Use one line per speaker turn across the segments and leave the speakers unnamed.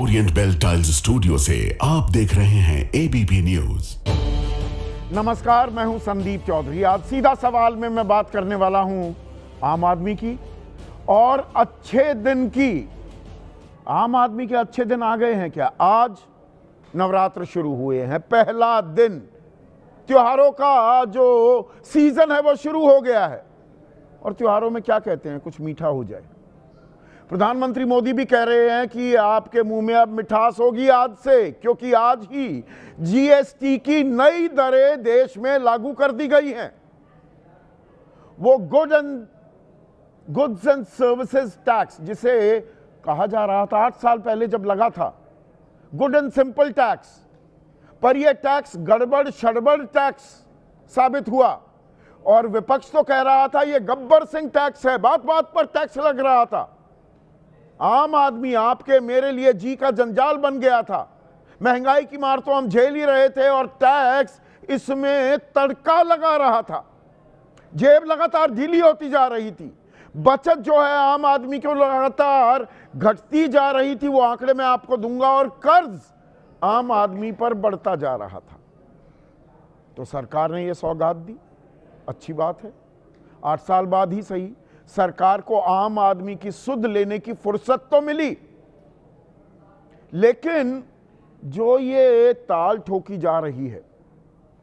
Orient bell tiles studio से आप देख रहे हैं एबीपी न्यूज।
नमस्कार, मैं हूं संदीप चौधरी। आज सीधा सवाल में मैं बात करने वाला हूं आम आदमी की और अच्छे दिन की। आम आदमी के अच्छे दिन आ गए हैं क्या? आज नवरात्र शुरू हुए हैं, पहला दिन त्योहारों का जो सीजन है वो शुरू हो गया है। और त्योहारों में क्या कहते हैं, कुछ मीठा हो जाए। प्रधानमंत्री मोदी भी कह रहे हैं कि आपके मुंह में अब मिठास होगी आज से, क्योंकि आज ही जीएसटी की नई दरें देश में लागू कर दी गई हैं। वो गुड्स एंड सर्विसेज टैक्स, जिसे कहा जा रहा था 8 साल पहले जब लगा था गुड एंड सिंपल टैक्स, पर यह टैक्स गड़बड़ शड़बड़ टैक्स साबित हुआ। और विपक्ष तो कह रहा था यह गब्बर सिंह टैक्स है, बात बात पर टैक्स लग रहा था। आम आदमी आपके मेरे लिए जी का जंजाल बन गया था। महंगाई की मार तो हम झेल ही रहे थे और टैक्स इसमें तड़का लगा रहा था। जेब लगातार ढीली होती जा रही थी। बचत जो है आम आदमी को लगातार घटती जा रही थी, वो आंकड़े मैं आपको दूंगा। और कर्ज आम आदमी पर बढ़ता जा रहा था। तो सरकार ने यह सौगात दी, अच्छी बात है। 8 साल बाद ही सही, सरकार को आम आदमी की सुध लेने की फुर्सत तो मिली, लेकिन जो ये ताल ठोकी जा रही है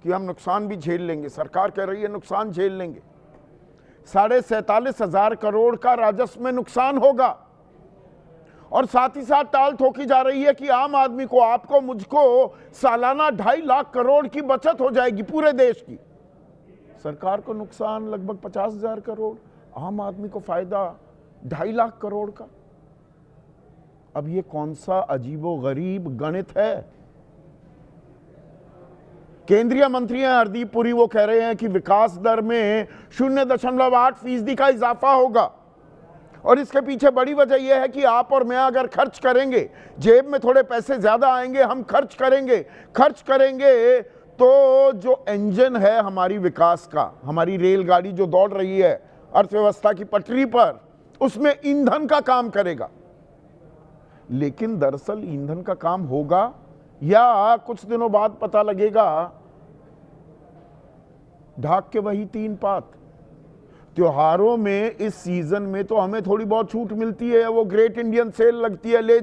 कि हम नुकसान भी झेल लेंगे, सरकार कह रही है नुकसान झेल लेंगे, 47,500 करोड़ का राजस्व में नुकसान होगा। और साथ ही साथ टाल ठोकी जा रही है कि आम आदमी को, आपको, मुझको सालाना 2.5 लाख करोड़ की बचत हो जाएगी पूरे देश की। सरकार को नुकसान लगभग 50,000 करोड़, आम आदमी को फायदा 2.5 लाख करोड़ का। अब ये कौन सा अजीबोगरीब गणित है? केंद्रीय मंत्री हैं हरदीप पुरी, वो कह रहे हैं कि विकास दर में 0.8% का इजाफा होगा। और इसके पीछे बड़ी वजह यह है कि आप और मैं अगर खर्च करेंगे, जेब में थोड़े पैसे ज्यादा आएंगे, हम खर्च करेंगे तो जो इंजन है हमारी विकास का, हमारी रेलगाड़ी जो दौड़ रही है अर्थव्यवस्था की पटरी पर, उसमें ईंधन का काम करेगा। लेकिन दरअसल ईंधन का काम होगा या कुछ दिनों बाद पता लगेगा ढाक के वही 3 पात। त्योहारों में इस सीजन में तो हमें थोड़ी बहुत छूट मिलती है, वो ग्रेट इंडियन सेल लगती है, ले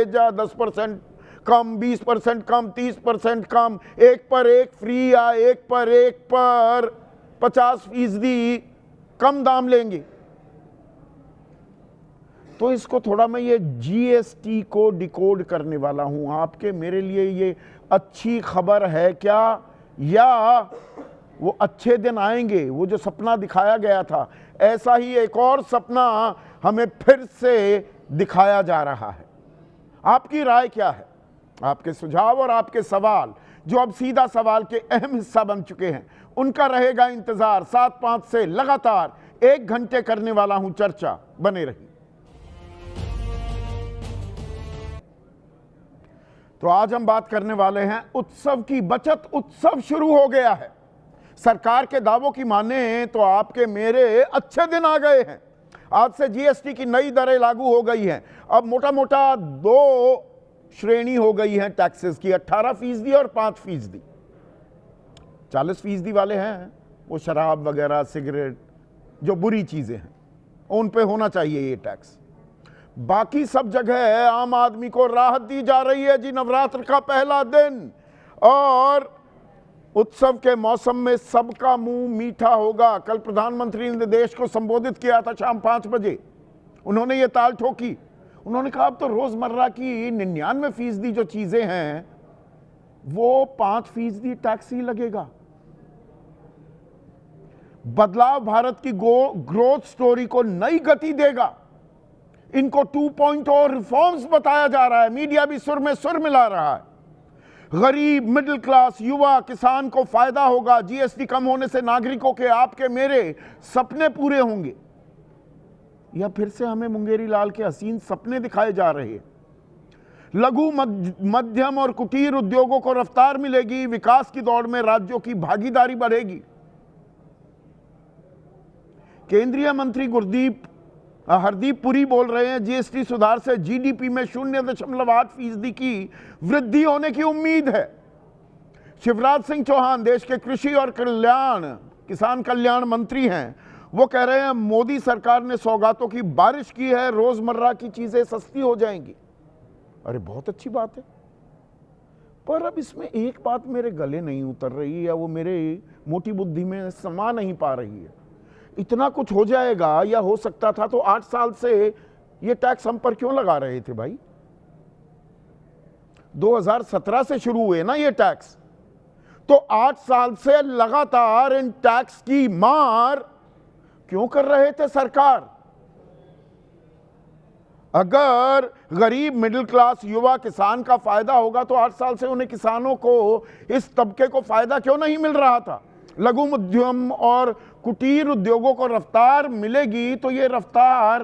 जा 10% कम, 20% कम, 30% कम, एक पर एक फ्री या एक पर 50% कम दाम लेंगे। तो इसको थोड़ा मैं ये जीएसटी को डिकोड करने वाला हूं। आपके मेरे लिए ये अच्छी खबर है क्या, या वो अच्छे दिन आएंगे? वो जो सपना दिखाया गया था, ऐसा ही एक और सपना हमें फिर से दिखाया जा रहा है। आपकी राय क्या है? आपके सुझाव और आपके सवाल, जो अब सीधा सवाल के अहम हिस्सा बन चुके हैं, उनका रहेगा इंतजार। 7-5 से लगातार 1 घंटे करने वाला हूं चर्चा, बने रहिए। तो आज हम बात करने वाले हैं उत्सव की। बचत उत्सव शुरू हो गया है। सरकार के दावों की माने तो आपके मेरे अच्छे दिन आ गए हैं। आज से जीएसटी की नई दरें लागू हो गई हैं। अब मोटा मोटा 2 श्रेणी हो गई है टैक्सेस की, 18% और 5%। 40% वाले हैं वो शराब वगैरह, सिगरेट, जो बुरी चीजें हैं, उन पे होना चाहिए ये टैक्स। बाकी सब जगह आम आदमी को राहत दी जा रही है जी। नवरात्र का पहला दिन और उत्सव के मौसम में सबका मुंह मीठा होगा। कल प्रधानमंत्री ने देश को संबोधित किया था शाम 5 बजे। उन्होंने ये ताल ठोकी। उन्होंने कहा अब तो रोजमर्रा की 99% जो चीजें हैं वो 5% टैक्स ही लगेगा। बदलाव भारत की ग्रोथ स्टोरी को नई गति देगा। इनको 2.0 रिफॉर्म्स बताया जा रहा है। मीडिया भी सुर में सुर मिला रहा है। गरीब, मिडिल क्लास, युवा, किसान को फायदा होगा। जीएसटी कम होने से नागरिकों के, आपके मेरे सपने पूरे होंगे। या फिर से हमें मुंगेरी लाल के हसीन सपने दिखाए जा रहे हैं? लघु, मध्यम और कुटीर उद्योगों को रफ्तार मिलेगी। विकास की दौड़ में राज्यों की भागीदारी बढ़ेगी। केंद्रीय मंत्री गुरदीप हरदीप पुरी बोल रहे हैं जीएसटी सुधार से जीडीपी में 0.8% की वृद्धि होने की उम्मीद है। शिवराज सिंह चौहान देश के कृषि और किसान कल्याण मंत्री हैं, वो कह रहे हैं मोदी सरकार ने सौगातों की बारिश की है, रोजमर्रा की चीजें सस्ती हो जाएंगी। अरे बहुत अच्छी बात है, पर अब इसमें एक बात मेरे गले नहीं उतर रही, या वो मेरे मोटी बुद्धि में समा नहीं पा रही है। इतना कुछ हो जाएगा या हो सकता था तो 8 साल से ये टैक्स हम पर क्यों लगा रहे थे भाई? 2017 से शुरू हुए ना ये टैक्स, तो 8 साल से लगातार इन टैक्स की मार क्यों कर रहे थे सरकार? अगर गरीब मिडिल क्लास युवा किसान का फायदा होगा तो 8 साल से उन्हें किसानों को, इस तबके को फायदा क्यों नहीं मिल रहा था? लघु उद्यम और कुटीर उद्योगों को रफ्तार मिलेगी तो ये रफ्तार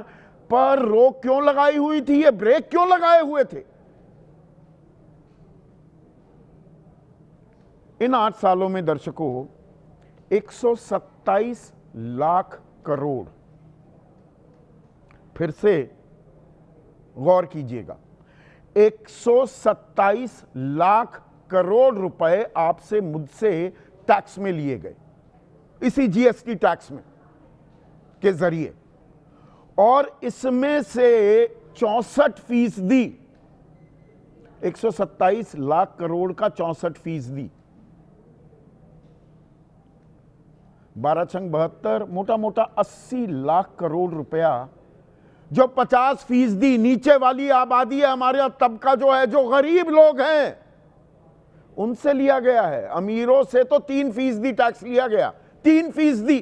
पर रोक क्यों लगाई हुई थी? ये ब्रेक क्यों लगाए हुए थे? इन 8 सालों में दर्शकों 127 लाख करोड़, फिर से गौर कीजिएगा, 127 लाख करोड़ रुपए आपसे मुझसे टैक्स में लिए गए, इसी जीएसटी टैक्स में के जरिए, और इसमें से 64%, 127 लाख करोड़ का 64%, 12 छंग 72, मोटा मोटा 80 लाख करोड़ रुपया, जो 50% नीचे वाली आबादी है, हमारे तबका जो है, जो गरीब लोग हैं, उनसे लिया गया है। अमीरों से तो 3% टैक्स लिया गया, 3%,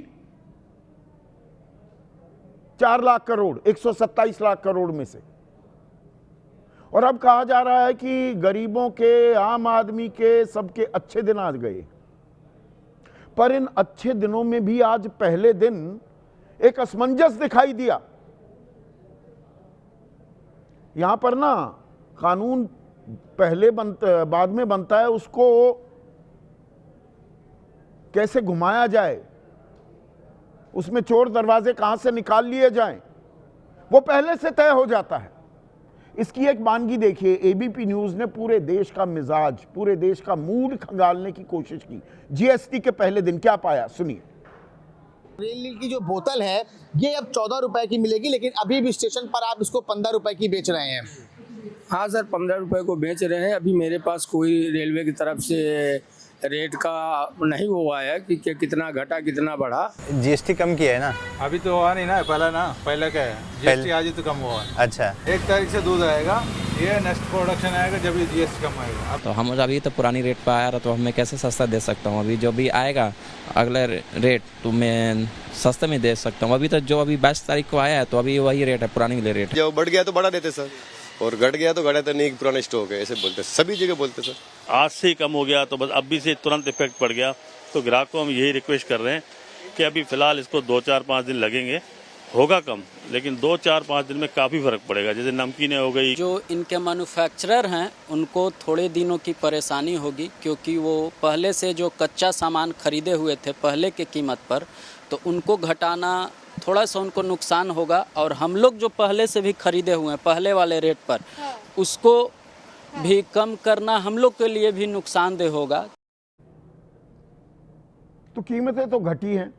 4 लाख करोड़ 127 लाख करोड़ में से। और अब कहा जा रहा है कि गरीबों के, आम आदमी के, सबके अच्छे दिन आज गए। पर इन अच्छे दिनों में भी आज पहले दिन एक असमंजस दिखाई दिया। यहां पर ना कानून पहले बाद में बनता है, उसको कैसे घुमाया जाए, उसमें चोर दरवाजे कहां से निकाल लिए जाएं, वो पहले से तय हो जाता है। इसकी एक वानगी देखिए, एबीपी न्यूज ने पूरे देश का मिजाज, पूरे देश का मूड खंगालने की कोशिश की। जीएसटी के पहले दिन क्या पाया, सुनिए।
रेल नील की जो बोतल है ये अब 14 रुपए की मिलेगी, लेकिन अभी भी स्टेशन पर आप इसको 15 रुपए की बेच रहे हैं।
हाँ सर, 15 रुपए को बेच रहे हैं। अभी मेरे पास कोई रेलवे की तरफ से रेट का नहीं हुआ है कि कितना घटा कितना बढ़ा।
जीएसटी कम किया है ना?
अभी तो हुआ नहीं ना, पहले क्या है, जीएसटी आज ही तो कम हुआ है।
अच्छा,
1 तारीख से दूध आएगा, ये नेक्स्ट प्रोडक्शन आएगा जब ये जीएसटी कम आएगा।
तो हम अभी तो पुरानी रेट पर आया रहा, तो मैं कैसे सस्ता दे सकता हूँ? अभी जो भी आएगा अगला रेट तो मैं सस्ते में दे सकता हूँ। अभी तो जो अभी 22 तारीख को आया है तो अभी वही रेट है, पुरानी वाले रेट।
जब बढ़ गया तो बढ़ा देते सर, और घट गया तो घटा तो नहीं, पुराना स्टॉक है, ऐसे बोलते, सभी जगह बोलते सर।
आज से ही कम हो गया तो बस अभी से तुरंत इफेक्ट पड़ गया। तो ग्राहक को हम यही रिक्वेस्ट कर रहे हैं कि अभी फिलहाल इसको 2-4-5 दिन लगेंगे, होगा कम, लेकिन 2-4-5 दिन में काफ़ी फर्क पड़ेगा। जैसे नमकीनें हो गई,
जो इनके मैन्युफैक्चरर हैं उनको थोड़े दिनों की परेशानी होगी, क्योंकि वो पहले से जो कच्चा सामान खरीदे हुए थे पहले के कीमत पर, तो उनको घटाना थोड़ा सा उनको नुकसान होगा। और हम लोग जो पहले से भी खरीदे हुए हैं पहले वाले रेट पर, उसको भी कम करना हम लोग के लिए भी नुकसानदेह होगा।
तो कीमतें तो घटी हैं,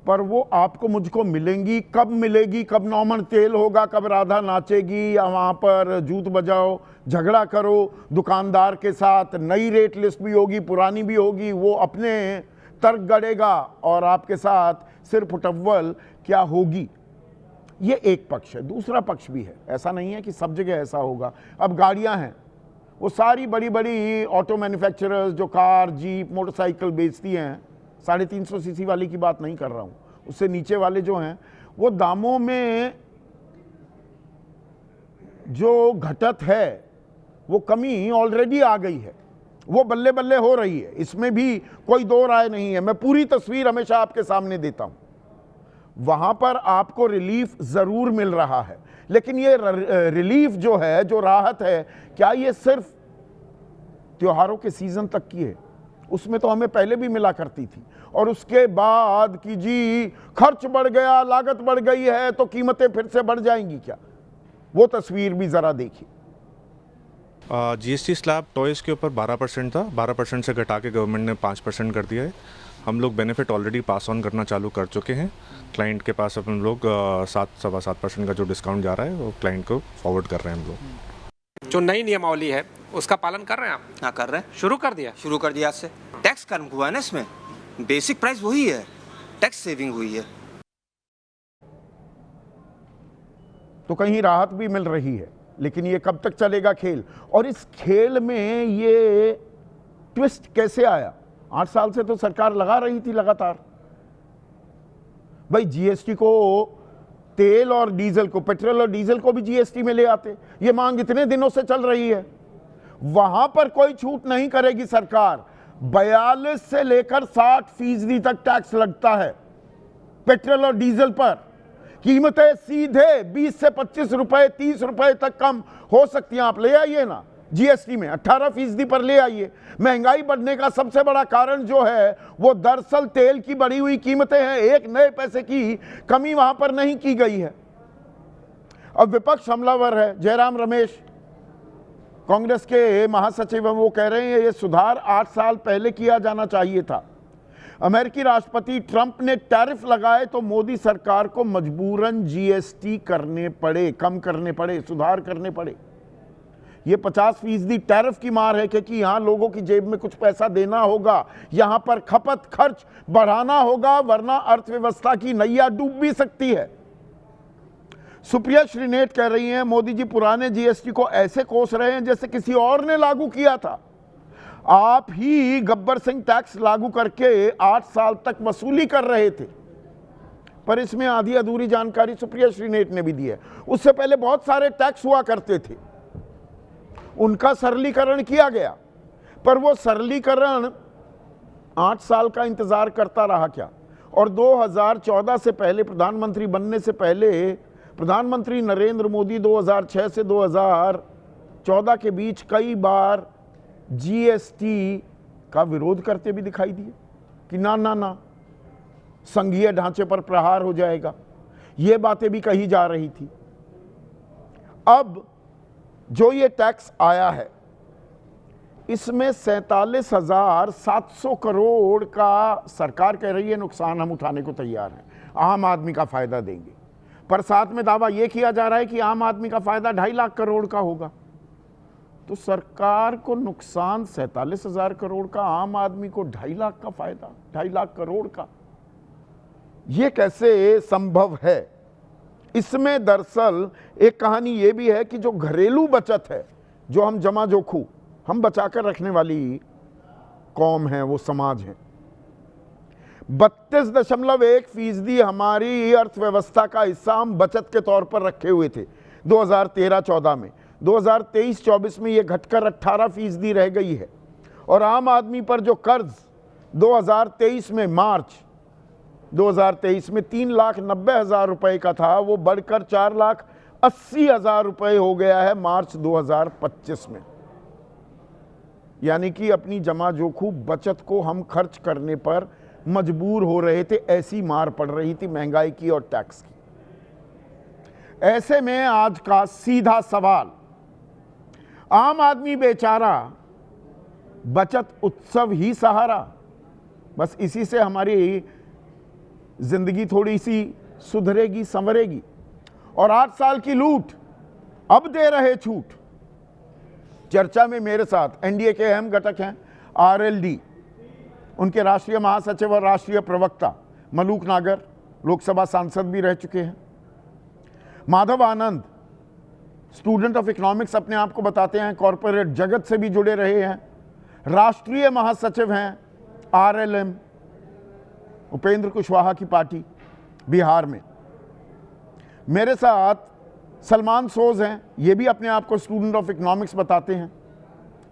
पर वो आपको मुझको मिलेंगी कब? मिलेगी कब? नॉर्मल तेल होगा, कब राधा नाचेगी, या वहाँ पर जूत बजाओ, झगड़ा करो दुकानदार के साथ, नई रेट लिस्ट भी होगी, पुरानी भी होगी, वो अपने तर्क गढ़ेगा और आपके साथ सिर्फ उठव्वल क्या होगी। ये एक पक्ष है। दूसरा पक्ष भी है, ऐसा नहीं है कि सब जगह ऐसा होगा। अब गाड़ियां हैं, वो सारी बड़ी बड़ी ऑटो मैन्युफैक्चरर्स जो कार, जीप, मोटरसाइकिल बेचती हैं, 350 सीसी वाली की बात नहीं कर रहा हूँ, उससे नीचे वाले जो हैं, वो दामों में जो घटत है, वो कमी ऑलरेडी आ गई है, वो बल्ले बल्ले हो रही है, इसमें भी कोई दो राय नहीं है। मैं पूरी तस्वीर हमेशा आपके सामने देता हूं। वहां पर आपको रिलीफ जरूर मिल रहा है, लेकिन ये रिलीफ जो है, जो राहत है, क्या ये सिर्फ त्योहारों के सीजन तक की है? उसमें तो हमें पहले भी मिला करती थी, और उसके बाद कि जी खर्च बढ़ गया, लागत बढ़ गई है तो कीमतें फिर से बढ़ जाएंगी क्या? वो तस्वीर भी जरा देखिए।
जीएसटी स्लैब टॉयज़ के ऊपर 12% था, 12% से घटा के गवर्नमेंट ने 5% कर दिया है। हम लोग बेनिफिट ऑलरेडी पास ऑन करना चालू कर चुके हैं। क्लाइंट के पास अब हम लोग 7.25% का जो डिस्काउंट जा रहा है वो क्लाइंट को फॉरवर्ड कर रहे हैं हम लोग।
जो नई नियमावली है उसका पालन कर रहे हैं आप?
हाँ, कर रहे हैं।
शुरू कर दिया
आज से। टैक्स कम हुआ है ना इसमें, बेसिक प्राइस वही है, टैक्स सेविंग हुई है।
तो कहीं राहत भी मिल रही है, लेकिन ये कब तक चलेगा खेल? और इस खेल में ये ट्विस्ट कैसे आया? 8 साल से तो सरकार लगा रही थी लगातार, भाई जीएसटी को, तेल और डीजल को, पेट्रोल और डीजल को भी जीएसटी में ले आते। ये मांग इतने दिनों से चल रही है, वहां पर कोई छूट नहीं करेगी सरकार। 42 से लेकर 60% तक टैक्स लगता है पेट्रोल और डीजल पर। कीमतें सीधे 20 से 25 रुपए, 30 रुपए तक कम हो सकती हैं। आप ले आइए ना जीएसटी में 18% पर ले आइए। महंगाई बढ़ने का सबसे बड़ा कारण जो है वो दरअसल तेल की बढ़ी हुई कीमतें हैं। एक नए पैसे की कमी वहां पर नहीं की गई है। अब विपक्ष हमलावर है। जयराम रमेश कांग्रेस के महासचिव हैं, वो कह रहे हैं ये सुधार 8 साल पहले किया जाना चाहिए था। अमेरिकी राष्ट्रपति ट्रंप ने टैरिफ लगाए तो मोदी सरकार को मजबूरन जीएसटी करने पड़े, कम करने पड़े, सुधार करने पड़े। ये 50% टैरिफ की मार है, क्योंकि यहां लोगों की जेब में कुछ पैसा देना होगा, यहां पर खपत खर्च बढ़ाना होगा, वरना अर्थव्यवस्था की नैया डूब भी सकती है। सुप्रिया श्रीनेट कह रही हैं मोदी जी पुराने जीएसटी को ऐसे कोस रहे हैं जैसे किसी और ने लागू किया था। आप ही गब्बर सिंह टैक्स लागू करके 8 साल तक वसूली कर रहे थे। पर इसमें आधी अधूरी जानकारी सुप्रिया श्रीनेट ने भी दी है। उससे पहले बहुत सारे टैक्स हुआ करते थे, उनका सरलीकरण किया गया, पर वो सरलीकरण 8 साल का इंतजार करता रहा क्या? और 2014 से पहले, प्रधानमंत्री बनने से पहले, प्रधानमंत्री नरेंद्र मोदी 2006 से 2014 के बीच कई बार जीएसटी का विरोध करते भी दिखाई दिए कि ना ना ना, संघीय ढांचे पर प्रहार हो जाएगा। ये बातें भी कही जा रही थी। अब जो ये टैक्स आया है, इसमें 47,700 करोड़ का सरकार कह रही है नुकसान हम उठाने को तैयार हैं, आम आदमी का फायदा देंगे। पर साथ में दावा यह किया जा रहा है कि आम आदमी का फायदा 2.5 लाख करोड़ का होगा। तो सरकार को नुकसान 47,000 करोड़ का, आम आदमी को 2.5 लाख का फायदा, 2.5 लाख करोड़ का। यह कैसे संभव है? इसमें दरअसल एक कहानी यह भी है कि जो घरेलू बचत है, जो हम जमा जोखू हम बचाकर रखने वाली कौम है, वो समाज है, 32.1% हमारी अर्थव्यवस्था का हिस्सा हम बचत के तौर पर रखे हुए थे 2013-14 में। 2023-24 में ये घटकर 18% रह गई है। और आम आदमी पर जो कर्ज 2023 में, मार्च 2023 में 3,90,000 रुपए का था, वो बढ़कर 4,80,000 रुपए हो गया है मार्च 2025 में। यानी कि अपनी जमा जोखू बचत को हम खर्च करने पर मजबूर हो रहे थे, ऐसी मार पड़ रही थी महंगाई की और टैक्स की। ऐसे में आज का सीधा सवाल, आम आदमी बेचारा बचत उत्सव ही सहारा, बस इसी से हमारी जिंदगी थोड़ी सी सुधरेगी, संवरेगी। और 8 साल की लूट अब दे रहे छूट। चर्चा में मेरे साथ एनडीए के अहम घटक हैं आरएलडी, उनके राष्ट्रीय महासचिव और राष्ट्रीय प्रवक्ता मलूक नागर, लोकसभा सांसद भी रह चुके हैं। Madhav Anand, student of economics अपने आप को बताते हैं, कॉरपोरेट जगत से भी जुड़े रहे हैं, राष्ट्रीय महासचिव हैं आरएलएम, उपेंद्र कुशवाहा की पार्टी बिहार में। मेरे साथ सलमान सोज हैं, ये भी अपने आप को स्टूडेंट ऑफ इकोनॉमिक्स बताते हैं,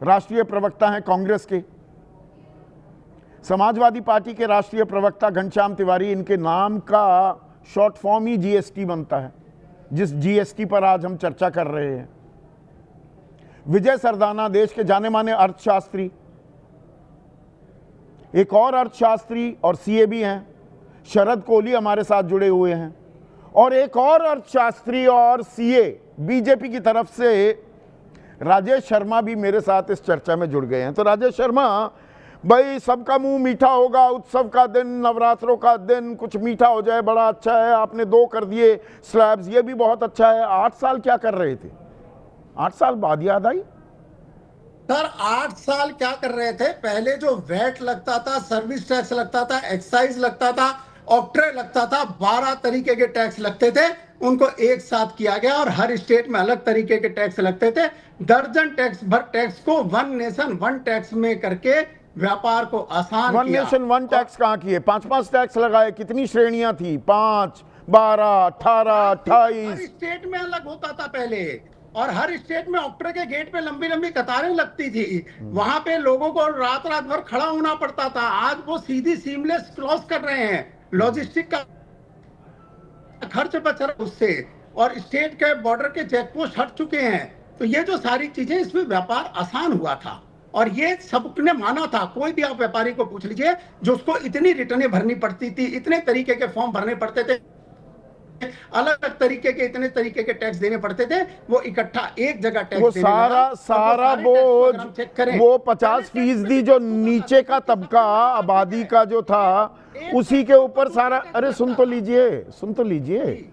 राष्ट्रीय प्रवक्ता हैं कांग्रेस के। समाजवादी पार्टी के राष्ट्रीय प्रवक्ता घनश्याम तिवारी, इनके नाम का शॉर्ट फॉर्म ही जीएसटी बनता है, जिस जीएसटी पर आज हम चर्चा कर रहे हैं। विजय सरदाना, देश के जाने माने अर्थशास्त्री, एक और अर्थशास्त्री और सीए भी हैं, शरद कोहली हमारे साथ जुड़े हुए हैं, और एक और अर्थशास्त्री और सीए बीजेपी की तरफ से राजेश शर्मा भी मेरे साथ इस चर्चा में जुड़ गए हैं। तो राजेश शर्मा भाई, सबका मुंह मीठा होगा, उत्सव का दिन, नवरात्रों का दिन, कुछ मीठा हो जाए बड़ा अच्छा है। आपने 2 कर दिए स्लैब्स, ये भी बहुत अच्छा है। 8 साल क्या कर रहे थे? 8 साल बाद याद आई?
सर 8 साल क्या कर रहे थे? पहले जो वैट लगता था, सर्विस टैक्स लगता था, एक्साइज लगता था, ऑक्ट्रे लगता था, 12 तरीके के टैक्स लगते थे, उनको एक साथ किया गया और हर स्टेट में अलग तरीके के टैक्स लगते थे। दर्जन टैक्स भर टैक्स को वन नेशन वन टैक्स में करके व्यापार को आसान
वन
किया।
नेशन वन टैक्स कहाँ किए? 5-5 टैक्स लगाए। कितनी श्रेणियां थी? 5, 12, 18, 28।
हर स्टेट में अलग होता था पहले, और हर स्टेट में ऑक्ट्रे के गेट पे लंबी लंबी कतारें लगती थी। वहां पे लोगों को रात रात भर खड़ा होना पड़ता था। आज वो सीधी सीमलेस क्रॉस कर रहे हैं, लॉजिस्टिक का खर्च बच रहा है उससे, और स्टेट के बॉर्डर के चेक पोस्ट हट चुके हैं। तो ये जो सारी चीजें, इसमें व्यापार आसान हुआ था, और ये सबने माना था। कोई भी आप व्यापारी को पूछ लीजिए जो उसको इतनी रिटर्नें भरनी पड़ती थी, इतने तरीके के फॉर्म भरने पड़ते थे, अलग अलग तरीके के इतने तरीके के टैक्स देने पड़ते थे, वो इकट्ठा एक जगह टैक्स
वो
देने लगा।
सारा बोझ, वो 50% जो नीचे का तबका आबादी का जो था, उसी के ऊपर सारा। अरे सुन तो लीजिए,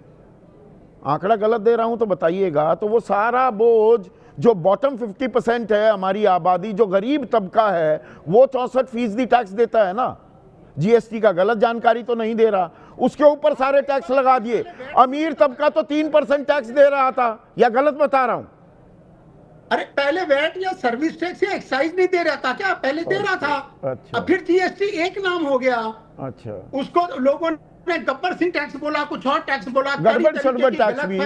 आंकड़ा गलत दे रहा हूं तो बताइएगा। तो वो सारा बोझ जो बॉटम 50% है हमारी आबादी, जो गरीब तबका है, वो 64% टैक्स देता है ना। जीएसटी का गलत जानकारी तो नहीं दे रहा, उसके ऊपर सारे टैक्स लगा दिए। अमीर तबका तो 3% टैक्स दे रहा था, या गलत बता रहा हूं?
अरे पहले वैट या सर्विस टैक्स या एक्साइज नहीं दे रहा था क्या? पहले दे रहा था।
अच्छा।
अब फिर जीएसटी एक नाम हो गया।
अच्छा।
उसको लोगों ने गब्बर सिंह टैक्स बोला, कुछ और टैक्स बोला,
गड़बड़ सड़बड़ टैक्स भी,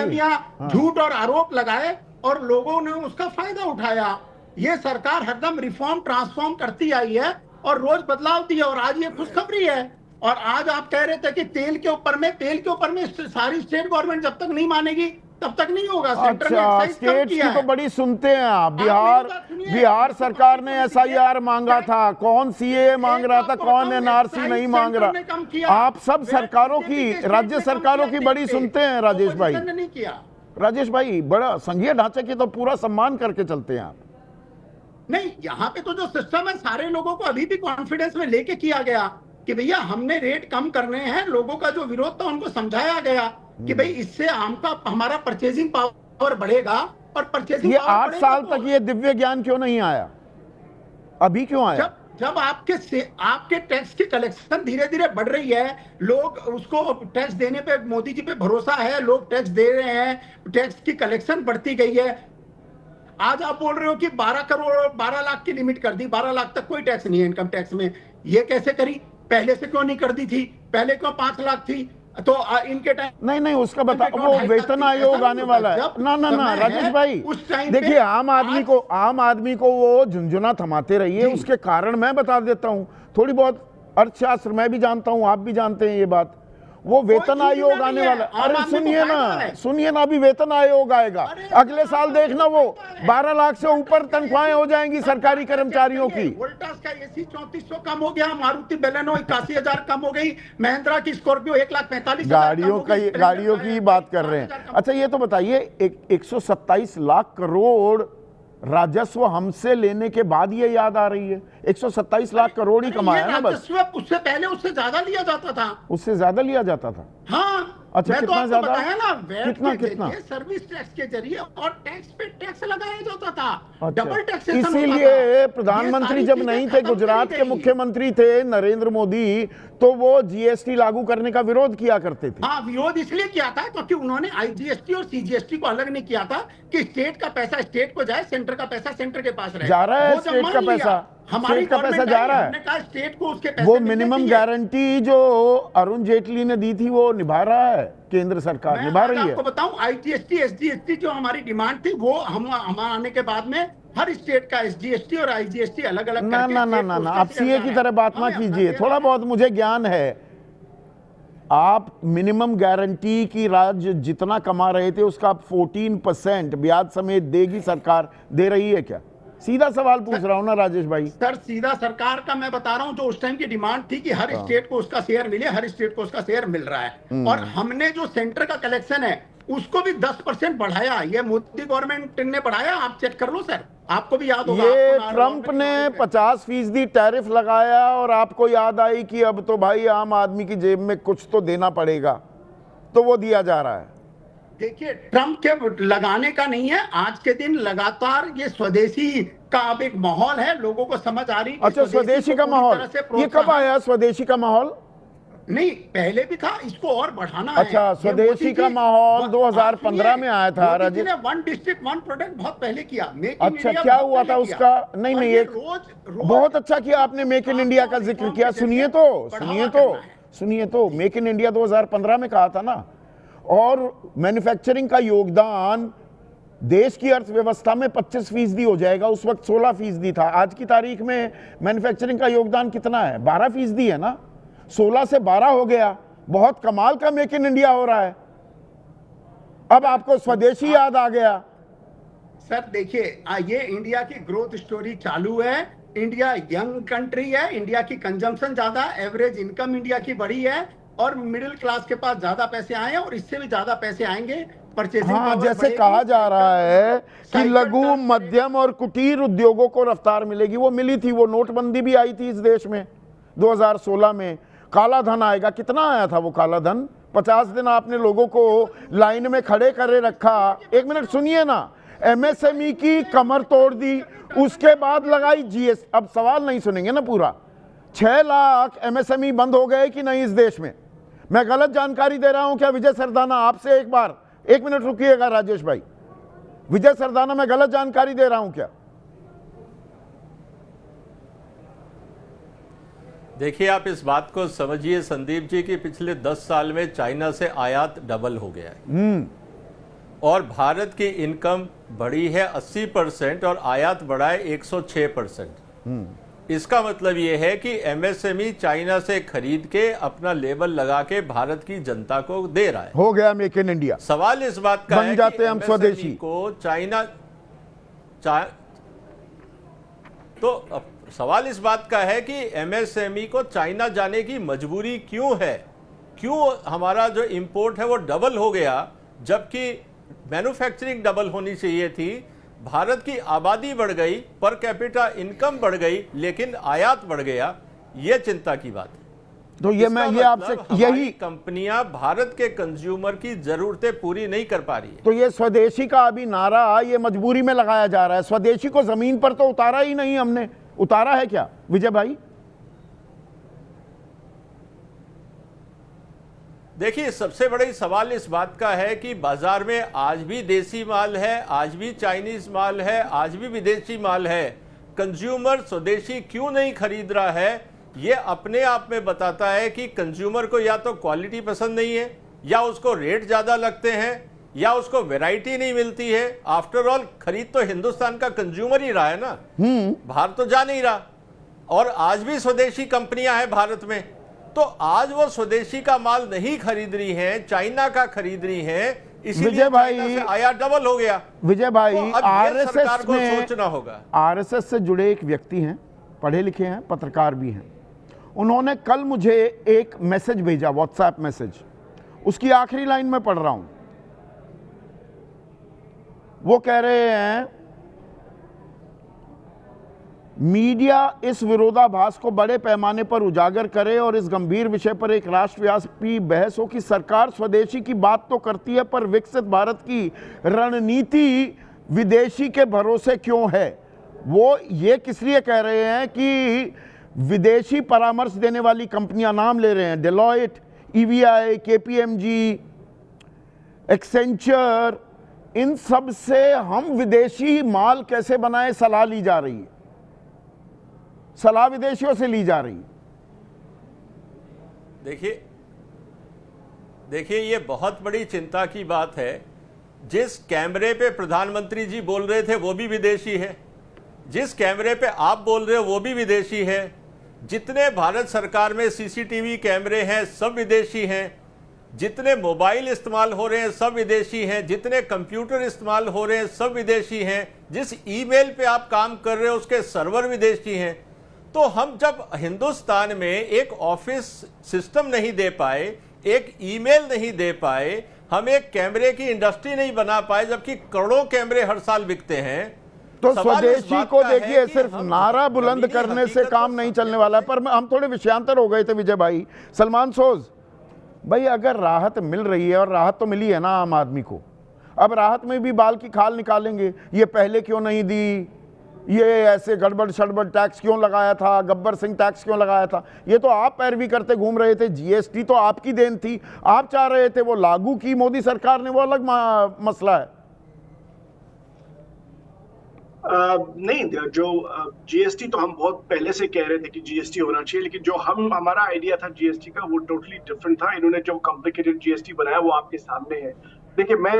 झूठ और आरोप लगाए, और लोगों ने उसका फायदा उठाया। ये सरकार हरदम रिफॉर्म ट्रांसफॉर्म करती आई है और रोज बदलाव दिया, और आज ये खुशखबरी है। और आज आप कह रहे थे कि तेल के ऊपर में सारी स्टेट गवर्नमेंट जब तक नहीं मानेगी तब तक नहीं होगा। सेंटर में एक्साइज कम
स्टेट्स
किया
की तो
है।
बड़ी सुनते हैं आप। बिहार सरकार ने SIR मांगा था, कौन CAA मांग रहा था, कौन NRC नहीं मांग रहा। आप सब सरकारों की, राज्य सरकारों की बड़ी सुनते हैं राजेश भाई।
नहीं किया
राजेश भाई, बड़ा संघीय ढांचे की तो पूरा सम्मान करके चलते हैं आप।
नहीं, यहाँ पे तो जो सिस्टम है, सारे लोगों को अभी भी कॉन्फिडेंस में लेके किया गया कि भैया हमने रेट कम करने हैं। लोगों का जो विरोध था उनको समझाया गया कि भाई इससे हमारा परचेजिंग पावर बढ़ेगा, और परचेजिंग
ये 8 साल तक ये दिव्य ज्ञान क्यों नहीं आया? अभी क्यों आया?
जब आपके टैक्स की कलेक्शन धीरे धीरे बढ़ रही है, लोग उसको टैक्स देने पे, मोदी जी पे भरोसा है, लोग टैक्स दे रहे हैं, टैक्स की कलेक्शन बढ़ती गई है। आज आप बोल रहे हो कि 12 लाख की लिमिट कर दी, 12 लाख तक कोई टैक्स नहीं है इनकम टैक्स में। ये कैसे करी? पहले से क्यों नहीं कर दी थी? पहले क्यों 5 लाख थी? तो इनके टाइम
नहीं उसका बता, वो वेतन आयोग आने वाला है ना राजेश भाई। देखिए, आम आदमी को वो झुंझुना थमाते रहिए। उसके कारण मैं बता देता हूं, थोड़ी बहुत अर्थशास्त्र मैं भी जानता हूं, आप भी जानते हैं ये बात। वो वेतन आयोग आने वाला। अरे सुनिए ना, अभी वेतन आयोग आएगा अगले साल, देखना वो 12 लाख से ऊपर तनख्वाहें हो जाएंगी सरकारी कर्मचारियों की।
वोल्टास का एसी 3400 कम हो गया, मारुति बेलेनो 81,000 कम हो गई, महिंद्रा की स्कॉर्पियो 1,45,000
गाड़ियों की बात कर रहे हैं। अच्छा ये तो बताइए, 127 लाख करोड़ राजस्व हमसे लेने के बाद ये याद आ रही है? 127 लाख करोड़ ही कमाया ना बस।
उससे पहले उससे ज्यादा लिया जाता था।
उससे ज्यादा लिया जाता था?
हाँ।
अच्छा, कितना ज्यादा?
कितना? सर्विस टैक्स के जरिए और टैक्स पे टैक्स लगाया जाता था।
अच्छा।
Double taxation.
इसीलिए प्रधानमंत्री जब नहीं थे, गुजरात के मुख्यमंत्री थे नरेंद्र मोदी, तो वो जीएसटी लागू करने का विरोध किया करते थे।
हाँ, विरोध इसलिए किया था क्योंकि उन्होंने IGST और CGST को अलग नहीं किया था कि स्टेट का पैसा स्टेट को जाए, सेंटर का पैसा सेंटर के पास रहे।
जा रहा है स्टेट का पैसा, स्टेट का पैसा जा रहा है।
स्टेट को उसके
वो मिनिमम गारंटी जो अरुण जेटली ने दी थी वो निभा रहा है, केंद्र सरकार निभा रही है।
आपको बताऊं, IGST SGST जो हमारी डिमांड थी, वो हम आने के बाद में हर स्टेट का SGST और IGST अलग अलग
ना आप CA की तरह बात ना कीजिए। थोड़ा बहुत मुझे ज्ञान है। आप मिनिमम गारंटी की राज्य जितना कमा रहे थे उसका 14% ब्याज समेत देगी सरकार, दे रही है क्या? सीधा सवाल पूछ रहा हूं ना राजेश भाई।
सर सीधा सरकार का मैं बता रहा हूं, जो उस टाइम की डिमांड थी कि हर स्टेट को उसका शेयर मिले, हर स्टेट को उसका शेयर मिल रहा है। और हमने जो सेंटर का कलेक्शन है उसको भी 10% बढ़ाया। ये मोदी गवर्नमेंट ने बढ़ाया, आप चेक कर लो सर, आपको भी याद होगा।
ये ट्रंप ने 50% टैरिफ लगाया और आपको याद आई कि अब तो भाई आम आदमी की जेब में कुछ तो देना पड़ेगा, तो वो दिया जा रहा है।
देखिए ट्रंप के लगाने का नहीं है, आज के दिन लगातार ये स्वदेशी का अब एक माहौल है, लोगों को समझ आ रही।
अच्छा, स्वदेशी का माहौल ये कब आया? स्वदेशी का माहौल
नहीं, पहले भी था, इसको और बढ़ाना
अच्छा,
है।
स्वदेशी का माहौल 2015 में आया था।
राजीव ने वन डिस्ट्रिक्ट वन प्रोडक्ट बहुत पहले किया।
अच्छा, क्या हुआ था उसका? नहीं नहीं, एक बहुत अच्छा किया आपने, मेक इन इंडिया का जिक्र किया। सुनिए तो मेक इन इंडिया 2015 में कहा था ना। और मैन्युफैक्चरिंग का योगदान देश की अर्थव्यवस्था में 25% हो जाएगा, उस वक्त 16% था। आज की तारीख में मैन्युफैक्चरिंग का योगदान कितना है? 12% है ना। 16 से 12 हो गया, बहुत कमाल का मेक इन इंडिया हो रहा है। अब आपको स्वदेशी याद आ गया।
सर देखिए, ये इंडिया की ग्रोथ स्टोरी चालू है। इंडिया यंग कंट्री है, इंडिया की कंजम्पशन ज्यादा, एवरेज इनकम इंडिया की बढ़ी है और मिडिल क्लास के पास ज्यादा पैसे आए हैं और इससे भी ज्यादा पैसे आएंगे। परचेसिंग
हाँ, जैसे कहा जा रहा है कि लघु मध्यम और कुटीर उद्योगों को रफ्तार मिलेगी, वो मिली थी। वो नोटबंदी भी आई थी इस देश में 2016 में। काला धन आएगा, कितना आया था वो काला धन? 50 दिन आपने लोगों को लाइन में खड़े करे रखा। एक मिनट सुनिए ना, एमएसएमई की कमर तोड़ दी, उसके बाद लगाई जीएस। अब सवाल नहीं सुनेंगे ना पूरा। 6 लाख एमएसएमई बंद हो गए कि नहीं इस देश में? मैं गलत जानकारी दे रहा हूं क्या विजय सरदाना? आपसे एक बार 1 मिनट रुकिएगा राजेश भाई। विजय सरदाना, मैं गलत जानकारी दे रहा हूं क्या?
देखिए, आप इस बात को समझिए संदीप जी कि पिछले 10 साल में चाइना से आयात डबल हो गया है और भारत की इनकम बढ़ी है 80% और आयात बढ़ा है 106%। इसका मतलब ये है कि एमएसएमई चाइना से खरीद के अपना लेबल लगा के भारत की जनता को दे रहा है।
हो गया मेक इन इंडिया।
सवाल इस बात का
बन जाते हम स्वदेशी
को चाइना तो सवाल इस बात का है कि एमएसएमई को चाइना जाने की मजबूरी क्यों है? क्यों हमारा जो इंपोर्ट है वो डबल हो गया, जबकि मैन्युफैक्चरिंग डबल होनी चाहिए थी। भारत की आबादी बढ़ गई, पर कैपिटा इनकम बढ़ गई, लेकिन आयात बढ़ गया। ये चिंता की बात है।
तो ये आपसे यही
कंपनियां भारत के कंज्यूमर की जरूरतें पूरी नहीं कर पा रही है।
तो ये स्वदेशी का अभी नारा ये मजबूरी में लगाया जा रहा है। स्वदेशी को जमीन पर तो उतारा ही नहीं हमने। उतारा है क्या विजय भाई?
देखिए, सबसे बड़ी सवाल इस बात का है कि बाजार में आज भी देसी माल है, आज भी चाइनीज माल है, आज भी विदेशी माल है। कंज्यूमर स्वदेशी क्यों नहीं खरीद रहा है? ये अपने आप में बताता है कि कंज्यूमर को या तो क्वालिटी पसंद नहीं है, या उसको रेट ज्यादा लगते हैं, या उसको वैरायटी नहीं मिलती है। आफ्टर ऑल खरीद तो हिंदुस्तान का कंज्यूमर ही रहा है ना, बाहर तो जा नहीं रहा। और आज भी स्वदेशी कंपनियां हैं भारत में, तो आज वो स्वदेशी का माल नहीं खरीद रही हैं, चाइना का खरीद रही हैं, इसीलिए चाइना से आयात डबल हो गया।
विजय भाई,
तो
आरएसएस में
सोचना होगा।
आरएसएस से जुड़े एक व्यक्ति हैं, पढ़े लिखे हैं, पत्रकार भी हैं। उन्होंने कल मुझे एक मैसेज भेजा, व्हाट्सएप मैसेज। उसकी आखिरी लाइन में पढ़ रहा हूं। वो कह रहे हैं, मीडिया इस विरोधाभास को बड़े पैमाने पर उजागर करे और इस गंभीर विषय पर एक राष्ट्रव्यापी बहस हो कि सरकार स्वदेशी की बात तो करती है, पर विकसित भारत की रणनीति विदेशी के भरोसे क्यों है? वो ये किस लिए कह रहे हैं कि विदेशी परामर्श देने वाली कंपनियां नाम ले रहे हैं, डेलॉयट, ईवीआई, केपीएमजी, एक्सेंचर, इन सब से हम विदेशी माल कैसे बनाएं सलाह ली जा रही है। सलाह विदेशियों से ली जा रही है।
देखिए ये बहुत बड़ी चिंता की बात है। जिस कैमरे पे प्रधानमंत्री जी बोल रहे थे वो भी विदेशी है, जिस कैमरे पे आप बोल रहे हो वो भी विदेशी है, जितने भारत सरकार में सीसीटीवी कैमरे हैं सब विदेशी हैं। जितने मोबाइल इस्तेमाल हो रहे हैं सब विदेशी हैं, जितने कंप्यूटर इस्तेमाल हो रहे हैं सब विदेशी हैं, जिस ईमेल पे आप काम कर रहे हो उसके सर्वर विदेशी हैं। तो हम जब हिंदुस्तान में एक ऑफिस सिस्टम नहीं दे पाए, एक ईमेल नहीं दे पाए, हम एक कैमरे की इंडस्ट्री नहीं बना पाए, जबकि करोड़ों कैमरे हर साल बिकते हैं,
तो
सवाल इस
स्वदेशी
बात
को
का है
देखिए,
कि
सिर्फ
हम
नारा बुलंद
जमीनी
करने से
हकीकत
काम
को
नहीं चलने वाला है। पर हम थोड़े विषयांतर हो गए थे विजय भाई। सलमान सोज भाई, अगर राहत मिल रही है, और राहत तो मिली है ना आम आदमी को, अब राहत में भी बाल की खाल निकालेंगे, ये पहले क्यों नहीं दी, ये ऐसे गड़बड़ शड़बड़ टैक्स क्यों लगाया था, गब्बर सिंह टैक्स क्यों लगाया था, ये तो आप पैरवी करते घूम रहे थे। जीएसटी तो आपकी देन थी, आप चाह रहे थे वो लागू की मोदी सरकार ने, वो अलग मसला है।
नहीं, जो जीएसटी तो हम बहुत पहले से कह रहे थे कि जीएसटी होना चाहिए, लेकिन जो हमारा आइडिया था जीएसटी का वो टोटली डिफरेंट था। इन्होंने जो कॉम्प्लिकेटेड जीएसटी बनाया वो आपके सामने है। देखिए, मैं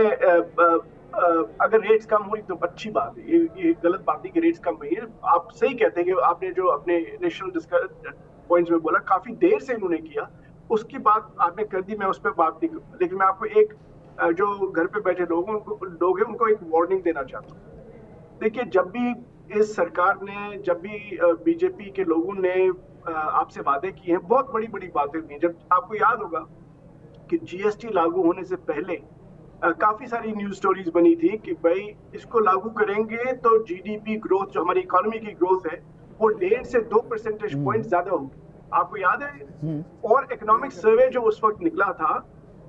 अगर रेट्स कम हुई तो अच्छी बात है, ये गलत बात है कि रेट्स कम हुई है। आप सही कहते हैं कि आपने जो अपने इनिशियल पॉइंट्स में बोला काफी देर से इन्होंने किया, उसकी बात आपने कर दी, मैं उस पर बात नहीं करूँ। लेकिन मैं आपको एक जो घर पे बैठे लोग हैं उनको एक वार्निंग देना चाहता हूँ। देखिए, जब भी इस सरकार ने, जब भी बीजेपी के लोगों ने आपसे वादे किए हैं, बहुत बड़ी बड़ी बातें हुई। जब आपको याद होगा कि जीएसटी लागू होने से पहले काफी सारी न्यूज स्टोरीज बनी थी कि भाई इसको लागू करेंगे तो जीडीपी ग्रोथ, जो हमारी इकोनॉमी की ग्रोथ है, वो 1.5 से 2 परसेंटेज पॉइंट ज्यादा होगी। आपको याद है? और इकोनॉमिक सर्वे जो उस वक्त निकला था,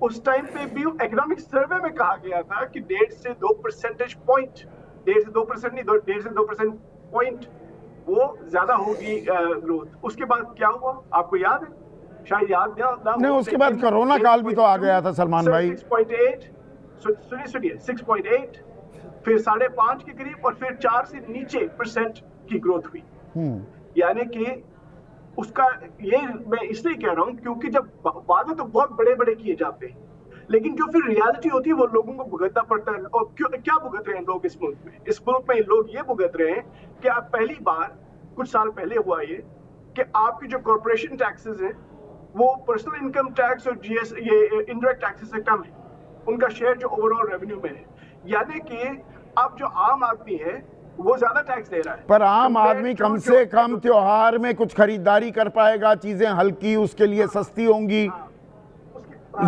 उस टाइम पे भी इकोनॉमिक सर्वे में कहा गया था कि 1.5 से 2 परसेंटेज पॉइंट, 1.5 से 2% नहीं, 1.5 से 2% पॉइंट वो ज्यादा होगी ग्रोथ। उसके बाद क्या हुआ आपको याद है? शायद याद ना।
नहीं, उसके बाद कोरोना काल भी तो आ गया था सलमान भाई।
6.8, सुनिए 6.8, फिर 5.5 के करीब, और फिर 4 से नीचे % की ग्रोथ हुई। यानी कि उसका, ये मैं इसलिए कह रहा हूं क्योंकि जब वादे तो बहुत बड़े बड़े किए जाते हैं, लेकिन जो फिर रियलिटी होती है वो लोगों को भुगतना पड़ता है। और क्या भुगत रहे हैं लोग इस मुल्क में? इस मुल्क में लोग ये भुगत रहे हैं कि आप पहली बार कुछ साल पहले हुआ ये कि आपकी जो कॉर्पोरेशन टैक्सेस हैं वो पर्सनल इनकम टैक्स और जीएस, ये इनडायरेक्ट टैक्सेस से कम है, उनका शेयर जो ओवरऑल रेवेन्यू में है। यानी कि अब जो आम आदमी है वो ज्यादा टैक्स दे रहा है।
पर आम आदमी कम से कम त्योहार में कुछ खरीदारी कर पाएगा, चीजें हल्की उसके लिए सस्ती होंगी।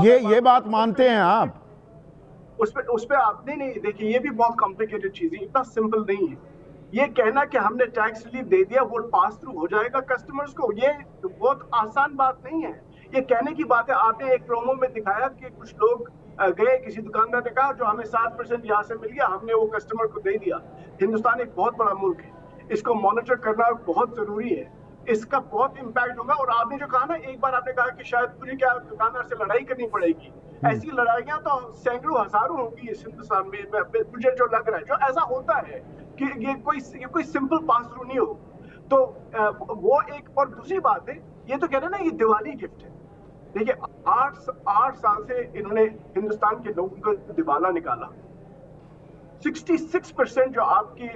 ये बात मानते हैं आप?
उस पे आप नहीं, देखिए ये भी बहुत कॉम्प्लिकेटेड चीज है, इतना सिंपल नहीं है। ये कहना कि हमने टैक्स रिलीफ दे दिया वो पास थ्रू हो जाएगा कस्टमर्स को, ये बहुत आसान बात नहीं है। ये कहने की बात है। आपने एक प्रोमो में दिखाया कि कुछ लोग गए, किसी दुकानदार ने कहा जो हमें 7% यहाँ से मिल गया, हमने वो कस्टमर को दे दिया। हिंदुस्तान एक बहुत बड़ा मुल्क है, इसको मॉनिटर करना बहुत जरूरी है, इसका बहुत इम्पैक्ट होगा। और आपने जो कहा ना, एक बार आपने कहा कि शायद मुझे क्या दुकानदार से लड़ाई करनी पड़ेगी, ऐसी लड़ाइयां तो सैकड़ों हजारों होंगी इस हिंदुस्तान में। मुझे जो लग रहा है, जो ऐसा होता है कि ये कोई सिंपल पास थ्रू नहीं हो, तो वो एक। और दूसरी बात है, ये तो कह रहे हैं ना, ये दिवाली गिफ्ट है। देखिए, 8 साल से इन्होंने हिंदुस्तान के लोगों को दिवाला निकाला। 66% जो आपकी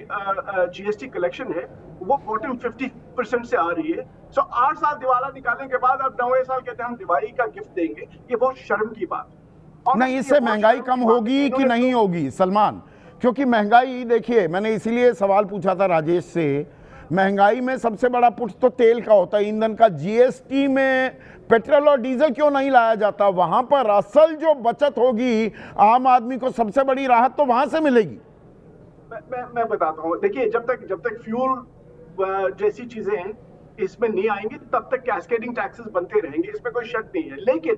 जीएसटी कलेक्शन है वो बॉटम 50% से आ रही है। सो 8 साल दिवाला निकालने के बाद अब 9वें साल कहते हैं हम दिवाली का गिफ्ट देंगे, ये बहुत शर्म की बात है।
नहीं, इससे महंगाई कम होगी कि नहीं होगी सलमान? क्योंकि महंगाई, देखिए मैंने इसीलिए सवाल पूछा था राजेश से, महंगाई में सबसे बड़ा पुट तो तेल का होता है, ईंधन का। जीएसटी में पेट्रोल और डीजल क्यों नहीं लाया जाता? वहां पर असल जो बचत होगी आम आदमी को, सबसे बड़ी राहत तो वहां से मिलेगी।
मैं बताता हूँ। देखिए, जब तक फ्यूल जैसी चीजें इसमें नहीं आएंगी तब तक कैस्केडिंग टैक्सेस बनते रहेंगे, इसमें कोई शक नहीं है। लेकिन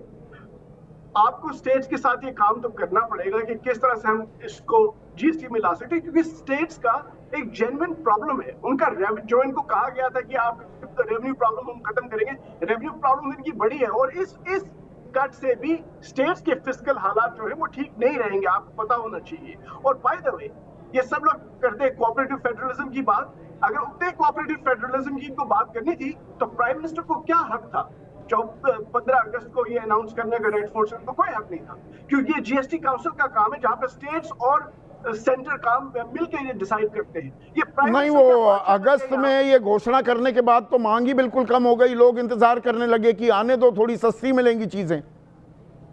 आपको स्टेट्स के साथ ये काम तो करना पड़ेगा कि किस तरह से हम इसको जीएसटी में ला सकते हैं, क्योंकि स्टेट्स का एक जेन्युइन प्रॉब्लम है। उनका जो इनको कहा गया था कि आप रेवेन्यू प्रॉब्लम हम खत्म करेंगे, रेवेन्यू प्रॉब्लम इनकी बड़ी है। और इस कट से भी स्टेट्स के फिस्कल हालात जो है वो ठीक नहीं रहेंगे, आपको पता होना चाहिए। और बाय द वे, ये सब लोग करते हैं कोऑपरेटिव फेडरलिज्म की बात। अगर उतने कोऑपरेटिव फेडरलिज्म की इनको बात करनी थी तो प्राइम मिनिस्टर को क्या हक था 15 अगस्त को ये अनाउंस करने का? रेड फोर्ट से उनको कोई हक नहीं था, क्योंकि ये जीएसटी काउंसिल का काम है जहां पर स्टेट्स और सेंटर काम मिलकर ये डिसाइड करते हैं। ये
नहीं, वो अगस्त में ये घोषणा करने के बाद तो मांग ही बिल्कुल कम हो गई, लोग इंतजार करने लगे कि आने दो, थोड़ी सस्ती मिलेंगी चीजें।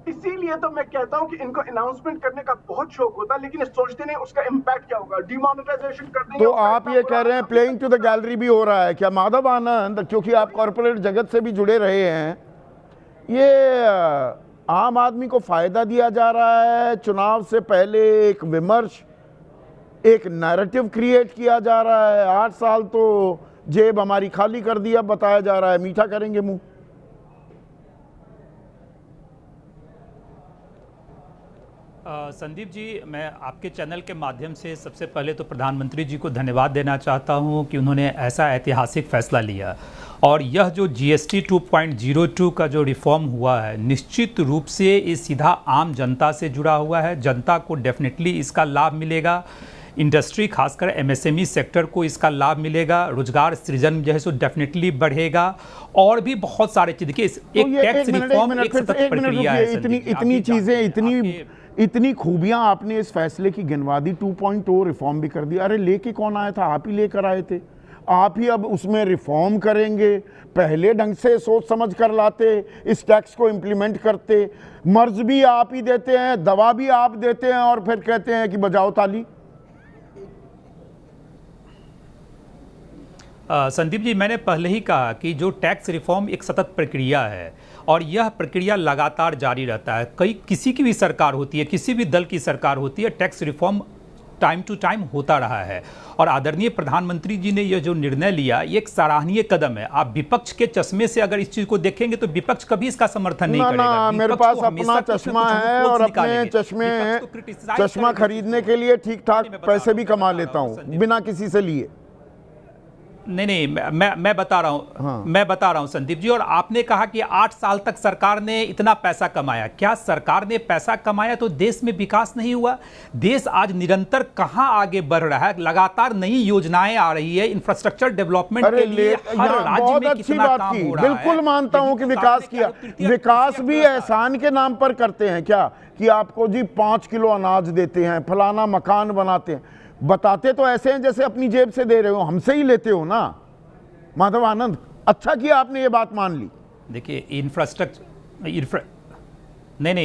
इसीलिए तो मैं कहता हूं कि इनको अनाउंसमेंट करने का बहुत शौक होता, लेकिन सोचते नहीं उसका इम्पैक्ट क्या होगा, डिमोनेटाइजेशन कर देंगे।
तो आप ये कह रहे हैं प्लेइंग टू द गैलरी भी हो रहा है क्या माधव आनंद? क्योंकि आप कॉर्पोरेट जगत से भी जुड़े रहे हैं, ये आम आदमी को फायदा दिया जा रहा है, चुनाव से पहले एक विमर्श, एक नैरेटिव क्रिएट किया जा रहा है। 8 साल तो जेब हमारी खाली कर दिया बताया जा रहा है, मीठा करेंगे मुंह।
संदीप जी, मैं आपके चैनल के माध्यम से सबसे पहले तो प्रधानमंत्री जी को धन्यवाद देना चाहता हूं कि उन्होंने ऐसा ऐतिहासिक फैसला लिया, और यह जो GST 2.02 का जो रिफॉर्म हुआ है, निश्चित रूप से ये सीधा आम जनता से जुड़ा हुआ है। जनता को डेफिनेटली इसका लाभ मिलेगा, इंडस्ट्री खासकर MSME सेक्टर को इसका लाभ मिलेगा, रोजगार सृजन जो है सो डेफिनेटली बढ़ेगा, और भी बहुत सारे चीज़। देखिए, एक टैक्स रिफॉर्म एक सतत प्रक्रिया है।
इतनी चीजें, इतनी खूबियां आपने इस फैसले की गिनवा दी। 2.0 रिफॉर्म भी कर दिया। अरे लेके कौन आया था? आप ही लेकर आए थे। आप ही अब उसमें रिफॉर्म करेंगे। पहले ढंग से सोच समझ कर लाते, इस टैक्स को इम्प्लीमेंट करते। मर्ज भी आप ही देते हैं, दवा भी आप देते हैं, और फिर कहते हैं कि बजाओ ताली।
संदीप जी, मैंने पहले ही कहा कि जो टैक्स रिफॉर्म एक सतत प्रक्रिया है, और यह प्रक्रिया लगातार जारी रहता है। किसी की भी सरकार होती है, किसी भी दल की सरकार होती है, tax reform time to time होता रहा है। और आदरणीय प्रधानमंत्री जी ने यह जो निर्णय लिया, ये एक सराहनीय कदम है। आप विपक्ष के चश्मे से अगर इस चीज को देखेंगे तो विपक्ष कभी इसका समर्थन नहीं करेगा।
मेरे पास अपना चश्मा है, और अपने चश्मा खरीदने के लिए ठीक ठाक पैसे भी कमा लेता हूँ बिना किसी से लिए।
नहीं, मैं बता रहा हूं। हाँ। मैं बता रहा हूं संदीप जी, और आपने कहा कि 8 साल तक सरकार ने इतना पैसा कमाया। क्या सरकार ने पैसा कमाया तो देश में विकास नहीं हुआ? देश आज निरंतर कहां आगे बढ़ रहा है, लगातार नई योजनाएं आ रही है, इंफ्रास्ट्रक्चर डेवलपमेंट के लिए हर राज्य में कितना काम हो रहा है।
बिल्कुल मानता हूं कि विकास किया। विकास भी एहसान के नाम पर करते हैं क्या? कि आपको जी 5 किलो अनाज देते हैं, फलाना मकान बनाते हैं। बताते तो ऐसे हैं जैसे अपनी जेब से दे रहे हो, हमसे ही लेते हो ना माधव आनंद। अच्छा किया आपने ये बात मान ली।
देखिए,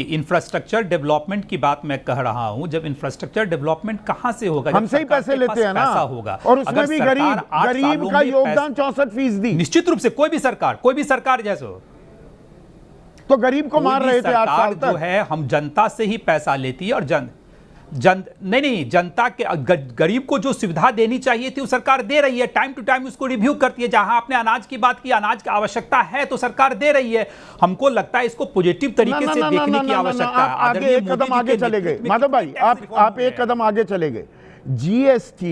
इंफ्रास्ट्रक्चर डेवलपमेंट की बात मैं कह रहा हूं। जब इंफ्रास्ट्रक्चर डेवलपमेंट कहां से होगा?
हमसे ही पैसे लेते हैं ना,
होगा।
और उसमें भी गरीब का योगदान 64%।
निश्चित रूप से कोई भी सरकार जैसे
तो गरीब को मार रहे थे 8 साल तक।
जो है, हम जनता से ही पैसा लेती है, और नहीं, जनता के गरीब को जो सुविधा देनी चाहिए थी वो सरकार दे रही है। टाइम टू टाइम उसको रिव्यू करती है। जहां आपने अनाज की बात की, अनाज की आवश्यकता है तो सरकार दे रही है। हमको लगता है इसको पॉजिटिव तरीके से देखने की आवश्यकता है।
आगे एक कदम आगे चले गए माधव भाई, आप एक कदम आगे चले गए। GST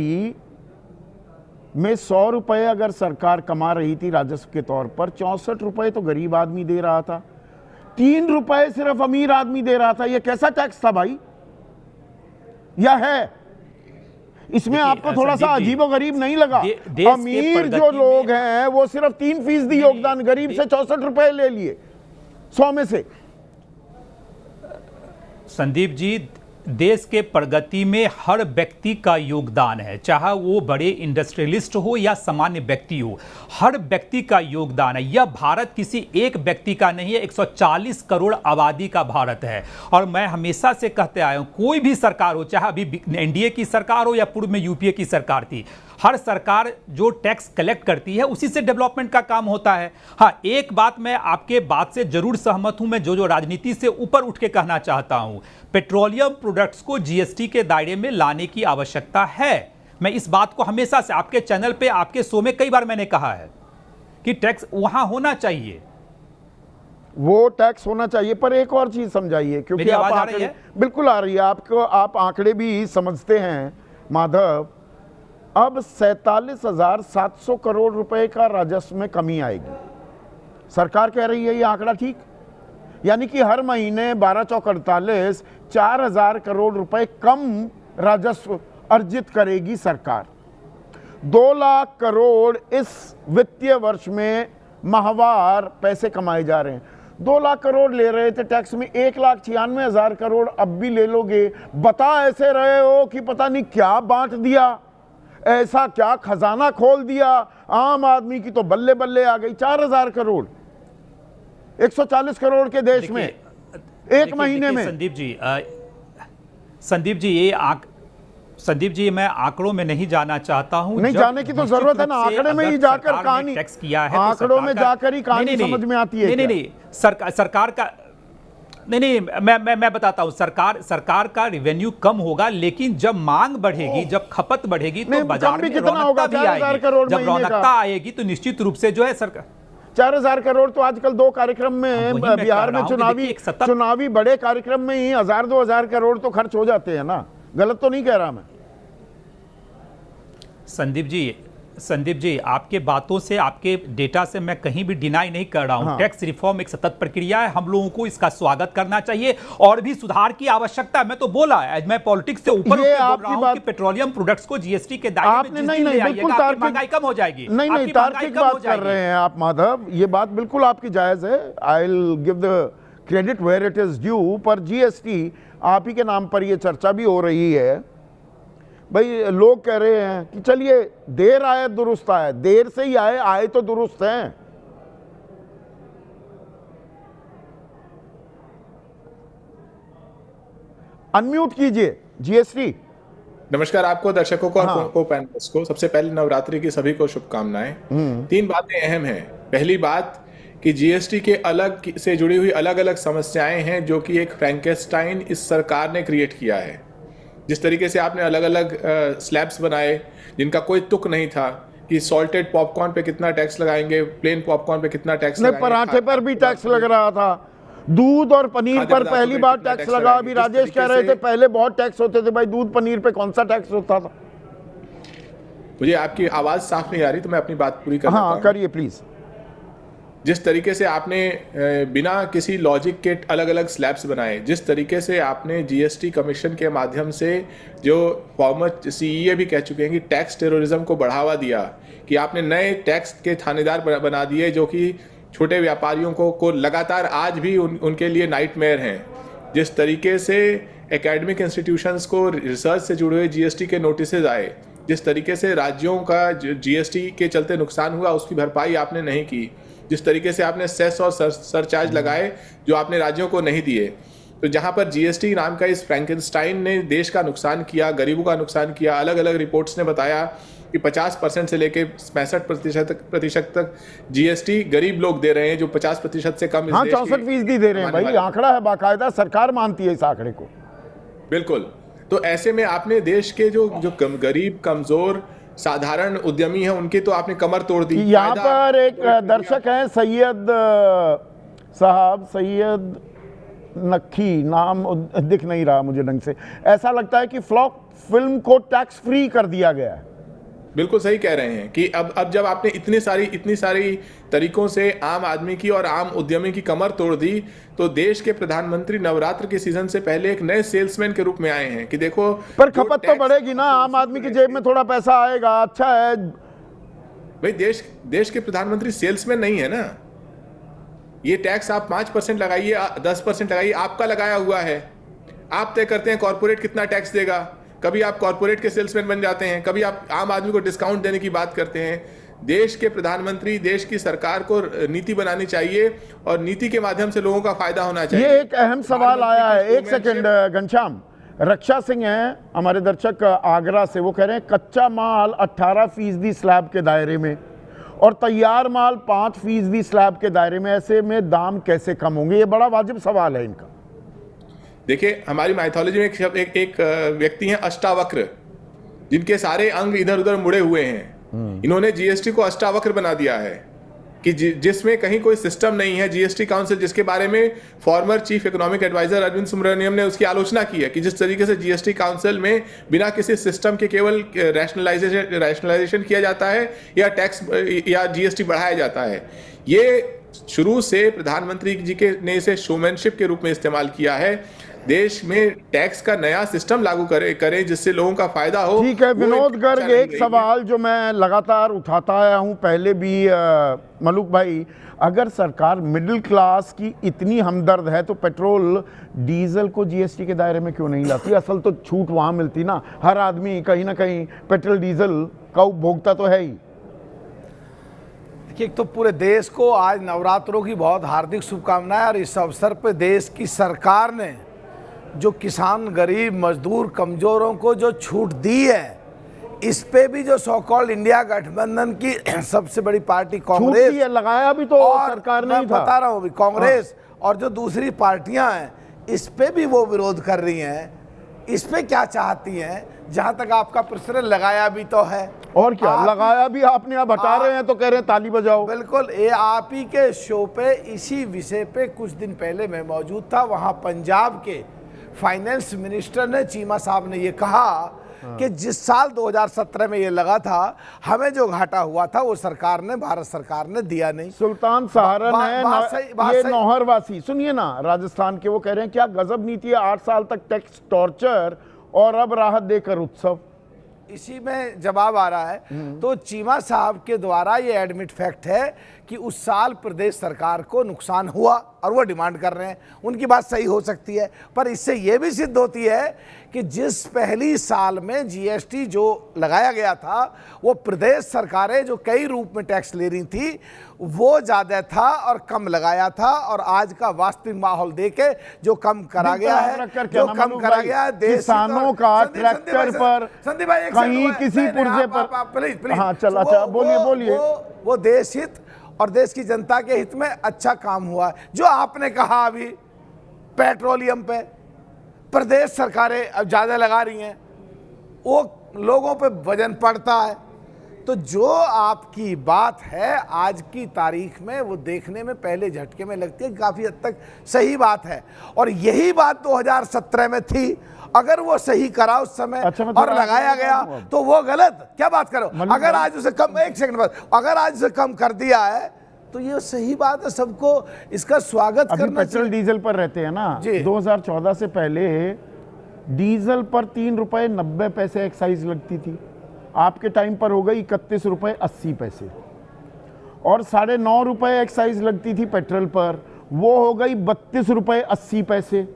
में 100 रुपए अगर सरकार कमा रही थी राजस्व के तौर पर, 64 रुपए तो गरीब आदमी दे रहा था, 3 रुपए सिर्फ अमीर आदमी दे रहा था। यह कैसा टैक्स था भाई? या है इसमें आपको थोड़ा सा अजीबोगरीब नहीं लगा? अमीर जो लोग हैं वो सिर्फ 3% योगदान, गरीब से 64 रुपए ले लिए 100 में से।
संदीप जी, देश के प्रगति में हर व्यक्ति का योगदान है, चाहे वो बड़े इंडस्ट्रियलिस्ट हो या सामान्य व्यक्ति हो, हर व्यक्ति का योगदान है। यह भारत किसी एक व्यक्ति का नहीं है, 140 करोड़ आबादी का भारत है। और मैं हमेशा से कहते आया हूं, कोई भी सरकार हो, चाहे अभी NDA की सरकार हो या पूर्व में UPA की सरकार थी, हर सरकार जो टैक्स कलेक्ट करती है उसी से डेवलपमेंट का काम होता है। हाँ, एक बात मैं आपके बात से जरूर सहमत हूं, मैं जो राजनीति से ऊपर उठ के कहना चाहता हूं, पेट्रोलियम प्रोडक्ट्स को GST के दायरे में लाने की आवश्यकता है। मैं इस बात को हमेशा से आपके चैनल पे, आपके शो में कई बार मैंने कहा है कि टैक्स वहां होना चाहिए,
वो टैक्स होना चाहिए। पर एक और चीज समझाइए, क्योंकि आप आंकड़े बिल्कुल आ रही है आपको, आप आंकड़े भी समझते हैं माधव। अब 47,700 करोड़ रुपए का राजस्व में कमी आएगी। सरकार कह रही है ये आंकड़ा ठीक, यानी कि हर महीने 12 चौक 48 4,000 करोड़ रुपए कम राजस्व अर्जित करेगी सरकार। 2 लाख करोड़ इस वित्तीय वर्ष में माहवार पैसे कमाए जा रहे हैं। 2 लाख करोड़ ले रहे थे टैक्स में, 1,96,000 करोड़ अब भी ले लोगे। बता ऐसे रहे हो कि पता नहीं क्या बांट दिया, ऐसा क्या खजाना खोल दिया। आम आदमी की तो बल्ले बल्ले आ गई। 4,000 करोड़ 140 करोड़ के देश में एक महीने में।
संदीप जी मैं आंकड़ों में नहीं जाना चाहता हूं।
नहीं जाने की तो जरूरत है ना, आंकड़े में ही जाकर कहानी,
टैक्स किया है
आंकड़ों में जाकर ही कहानी समझ में आती है।
नहीं, सरकार का नहीं, मैं बताता हूं, सरकार का रेवेन्यू कम होगा, लेकिन जब मांग बढ़ेगी, जब खपत बढ़ेगी तो बाजार में रौनकता भी आएगी। जब रौनकता आएगी तो निश्चित रूप से जो है सरकार
4000 करोड़ तो आजकल 2 कार्यक्रम में बिहार में चुनावी बड़े कार्यक्रम में ही 1000-2000 करोड़ तो खर्च हो जाते हैं ना। गलत तो नहीं कह रहा मैं।
संदीप जी आपके बातों से, आपके डेटा से मैं कहीं भी डिनाई नहीं कर रहा हूं। टैक्स रिफॉर्म एक सतत प्रक्रिया है, हम लोगों को इसका स्वागत करना चाहिए और भी सुधार की आवश्यकता है। मैं तो बोला है, मैं पॉलिटिक्स से ऊपर बोल रहा हूं कि पेट्रोलियम प्रोडक्ट्स को जीएसटी के दायरे में
नहीं
महंगाई कम हो जाएगी।
नहीं तार्किक बात कर रहे हैं आप माधव, ये बात बिल्कुल आपकी जायज है। I will give the credit where it is due, पर जीएसटी आप ही के नाम पर ये चर्चा भी हो रही है। भाई लोग कह रहे हैं कि चलिए देर आए दुरुस्त आए, देर से ही आए तो दुरुस्त हैं। अनम्यूट कीजिए जीएसटी।
नमस्कार आपको, दर्शकों को और को पैनलिस्ट को। सबसे पहले नवरात्रि की सभी को शुभकामनाएं। 3 बातें अहम हैं। पहली बात कि जीएसटी के अलग से जुड़ी हुई अलग अलग समस्याएं हैं जो कि एक फ्रैंकेस्टाइन इस सरकार ने क्रिएट किया है। जिस तरीके से आपने अलग अलग स्लैब्स बनाए जिनका कोई तुक नहीं था कि सॉल्टेड पॉपकॉर्न पे कितना टैक्स लगाएंगे, प्लेन पॉपकॉर्न पे कितना टैक्स लगाएंगे,
पराठे पर भी टैक्स लग रहा था, दूध और पनीर पर पहली बार टैक्स लगा। अभी राजेश कह रहे थे पहले बहुत टैक्स होते थे। भाई दूध पनीर पे कौन सा टैक्स होता था?
मुझे आपकी आवाज साफ नहीं आ रही तो मैं अपनी बात पूरी कर लेता हूं।
करिए प्लीज।
जिस तरीके से आपने बिना किसी लॉजिक के अलग अलग स्लैब्स बनाए, जिस तरीके से आपने जीएसटी कमीशन के माध्यम से, जो फॉर्मर सीईए भी कह चुके हैं कि टैक्स टेररिज्म को बढ़ावा दिया, कि आपने नए टैक्स के थानेदार बना दिए जो कि छोटे व्यापारियों को लगातार आज भी उनके लिए नाइटमेयर हैं। जिस तरीके से एकेडमिक इंस्टीट्यूशंस को रिसर्च से जुड़े हुए जीएसटी के नोटिस आए, जिस तरीके से राज्यों का जीएसटी के चलते नुकसान हुआ उसकी भरपाई आपने नहीं की, जिस तरीके से आपने सेस और सरचार्ज लगाए जो आपने राज्यों को नहीं दिए, तो जहां पर जीएसटी नाम का इस फ्रैंकेनस्टाइन ने देश का नुकसान किया, गरीबों का नुकसान किया। अलग अलग रिपोर्ट्स ने बताया कि 50% से लेकर 65% तक जीएसटी गरीब लोग दे रहे हैं, जो 50% से कम।
64% दे रहे हैं भाई, आंकड़ा है बाकायदा, सरकार मानती है इस आंकड़े को।
बिल्कुल। तो ऐसे में आपने देश के जो गरीब, कमजोर, साधारण उद्यमी हैं, उनकी तो आपने कमर तोड़ दी।
यहाँ पर एक दर्शक हैं सैयद साहब, सैयद नक्की नाम दिख नहीं रहा मुझे ढंग से। ऐसा लगता है कि फ्लॉक फिल्म को टैक्स फ्री कर दिया गया है।
बिल्कुल सही कह रहे हैं कि अब जब आपने इतनी सारी तरीकों से आम आदमी की और आम उद्यमी की कमर तोड़ दी, तो देश के प्रधानमंत्री नवरात्र के सीजन से पहले एक नए सेल्समैन के रूप में आए हैं कि देखो,
पर खपत तो बढ़ेगी ना, आम आदमी की जेब में थोड़ा पैसा आएगा। अच्छा है
भाई, देश के प्रधानमंत्री सेल्समैन नहीं है ना। ये टैक्स आप 5% लगाइए, 10% लगाइए, आपका लगाया हुआ है। आप तय करते हैं कॉर्पोरेट कितना टैक्स देगा। कभी आप कॉर्पोरेट के सेल्समैन बन जाते हैं, कभी आप आम आदमी को डिस्काउंट देने की बात करते हैं। देश के प्रधानमंत्री, देश की सरकार को नीति बनानी चाहिए और नीति के माध्यम से लोगों का फायदा होना चाहिए।
ये एक अहम सवाल आया है। एक सेकंड घनश्याम, रक्षा सिंह हैं हमारे दर्शक आगरा से, वो कह रहे हैं कच्चा माल 18% स्लैब के दायरे में और तैयार माल 5% स्लैब के दायरे में, ऐसे में दाम कैसे कम होंगे? ये बड़ा वाजिब सवाल है इनका।
देखिए, हमारी माइथोलॉजी में एक व्यक्ति हैं अष्टावक्र, जिनके सारे अंग इधर उधर मुड़े हुए हैं। इन्होंने जीएसटी को अष्टावक्र बना दिया है कि जिसमें कहीं कोई सिस्टम नहीं है। जीएसटी काउंसिल, जिसके बारे में former chief economic adviser Arvind Subramanian ने उसकी आलोचना की है कि जिस तरीके से जीएसटी काउंसिल में बिना किसी सिस्टम के केवल रैशनलाइजेशन किया जाता है या टैक्स या जीएसटी बढ़ाया जाता है। ये शुरू से प्रधानमंत्री जी ने इसे शोमैनशिप के रूप में इस्तेमाल किया है। देश में टैक्स का नया सिस्टम लागू करें जिससे लोगों का फायदा हो।
ठीक है विनोद गर्ग, एक सवाल जो मैं लगातार उठाता आया हूं पहले भी, मलूक भाई, अगर सरकार मिडिल क्लास की इतनी हमदर्द है तो पेट्रोल डीजल को जीएसटी के दायरे में क्यों नहीं लाती? असल तो छूट वहां मिलती ना, हर आदमी कहीं ना कहीं पेट्रोल डीजल का उपभोक्ता तो है ही।
देखिए, एक तो पूरे देश को आज नवरात्रों की बहुत हार्दिक शुभकामनाएं। और इस अवसर पे देश की सरकार ने जो किसान, गरीब, मजदूर, कमजोरों को जो छूट दी है, इस पे भी जो सो कॉल्ड इंडिया गठबंधन की सबसे बड़ी पार्टी कांग्रेस
छूट लगाया भी तो सरकार ने ही था।
बता रहा हूँ अभी, कांग्रेस और जो दूसरी पार्टियां हैं, इस पे भी वो विरोध कर रही हैं। इस पे क्या चाहती हैं? जहां तक आपका प्रश्न, लगाया भी तो है।
और क्या लगाया भी आपने, आप हटा रहे हैं तो कह रहे हैं ताली बजाओ।
बिल्कुल, ये आप ही के शो पे इसी विषय पे कुछ दिन पहले मैं मौजूद था। वहां पंजाब के फाइनेंस मिनिस्टर ने, चीमा साहब ने ये कहा कि जिस साल 2017 में ये लगा था, हमें जो घाटा हुआ था वो सरकार ने, भारत सरकार ने दिया नहीं।
सुल्तान सहारन है ये नौहरवासी, सुनिए ना, राजस्थान के, वो कह रहे हैं क्या गजब नीति है, 8 साल तक टैक्स टॉर्चर और अब राहत देकर उत्सव।
इसी में जवाब आ रहा है। तो चीमा साहब के द्वारा ये एडमिट फैक्ट है कि उस साल प्रदेश सरकार को नुकसान हुआ और वो डिमांड कर रहे हैं। उनकी बात सही हो सकती है, पर इससे ये भी सिद्ध होती है कि जिस पहली साल में जीएसटी जो लगाया गया था, वो प्रदेश सरकारें जो कई रूप में टैक्स ले रही थी, वो ज़्यादा था और कम लगाया था। और आज का वास्तविक माहौल देके जो कम करा गया है, जो कम करा गया है,
किसानों का ट्रैक्टर पर,
संदीप भाई,
कहीं किसी पुर्जे पर,
प्लीज,
हाँ चल, अच्छा बोलिए।
वो देश हित और देश की जनता के हित में अच्छा काम हुआ है। जो आपने कहा अभी पेट्रोलियम पे प्रदेश सरकारें अब ज़्यादा लगा रही हैं, वो लोगों पे वजन पड़ता है। तो जो आपकी बात है आज की तारीख में, वो देखने में पहले झटके में लगती है काफ़ी हद तक सही बात है। और यही बात 2017 में थी। अगर वो सही करा उस समय और लगाया गया तो वो गलत, क्या बात करो। अगर आज उसे कम, एक सेकंड बाद, अगर आज उसे कम कर दिया है तो ये सही बात है, सबको इसका स्वागत करना।
पेट्रोल डीजल पर रहते हैं ना, 2014 से पहले डीजल पर 3 रुपए 90 पैसे एक्साइज लगती थी। आपके टाइम पर हो गई 31 रुपए 80 पैसे, और 9.5 रुपए एक्साइज लगती थी पेट्रोल पर, वो हो गई 32 रुपए 80 पैसे।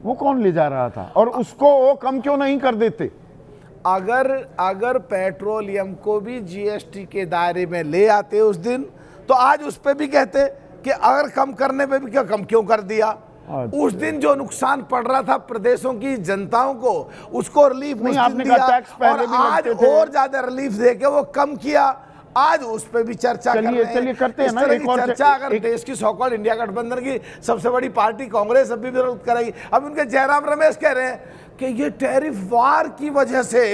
वो कौन ले जा रहा था, और उसको वो कम क्यों नहीं कर देते?
अगर पेट्रोलियम को भी जीएसटी के दायरे में ले आते उस दिन, तो आज उस पे भी कहते कि अगर कम करने पे भी क्या कम क्यों कर दिया। उस दिन जो नुकसान पड़ रहा था प्रदेशों की जनताओं को, उसको रिलीफ नहीं आपने दिया, टैक्स पहले भी आज और ज्यादा रिलीफ देके वो कम किया। आज उस पे भी चर्चा
चलिए करते हैं ना
एक और चर्चा। अगर देश की सो कॉल्ड इंडिया गठबंधन की सबसे बड़ी पार्टी कांग्रेस अभी विरोध करेगी। अब उनके जयराम रमेश कह रहे हैं कि ये टैरिफ वार की वजह से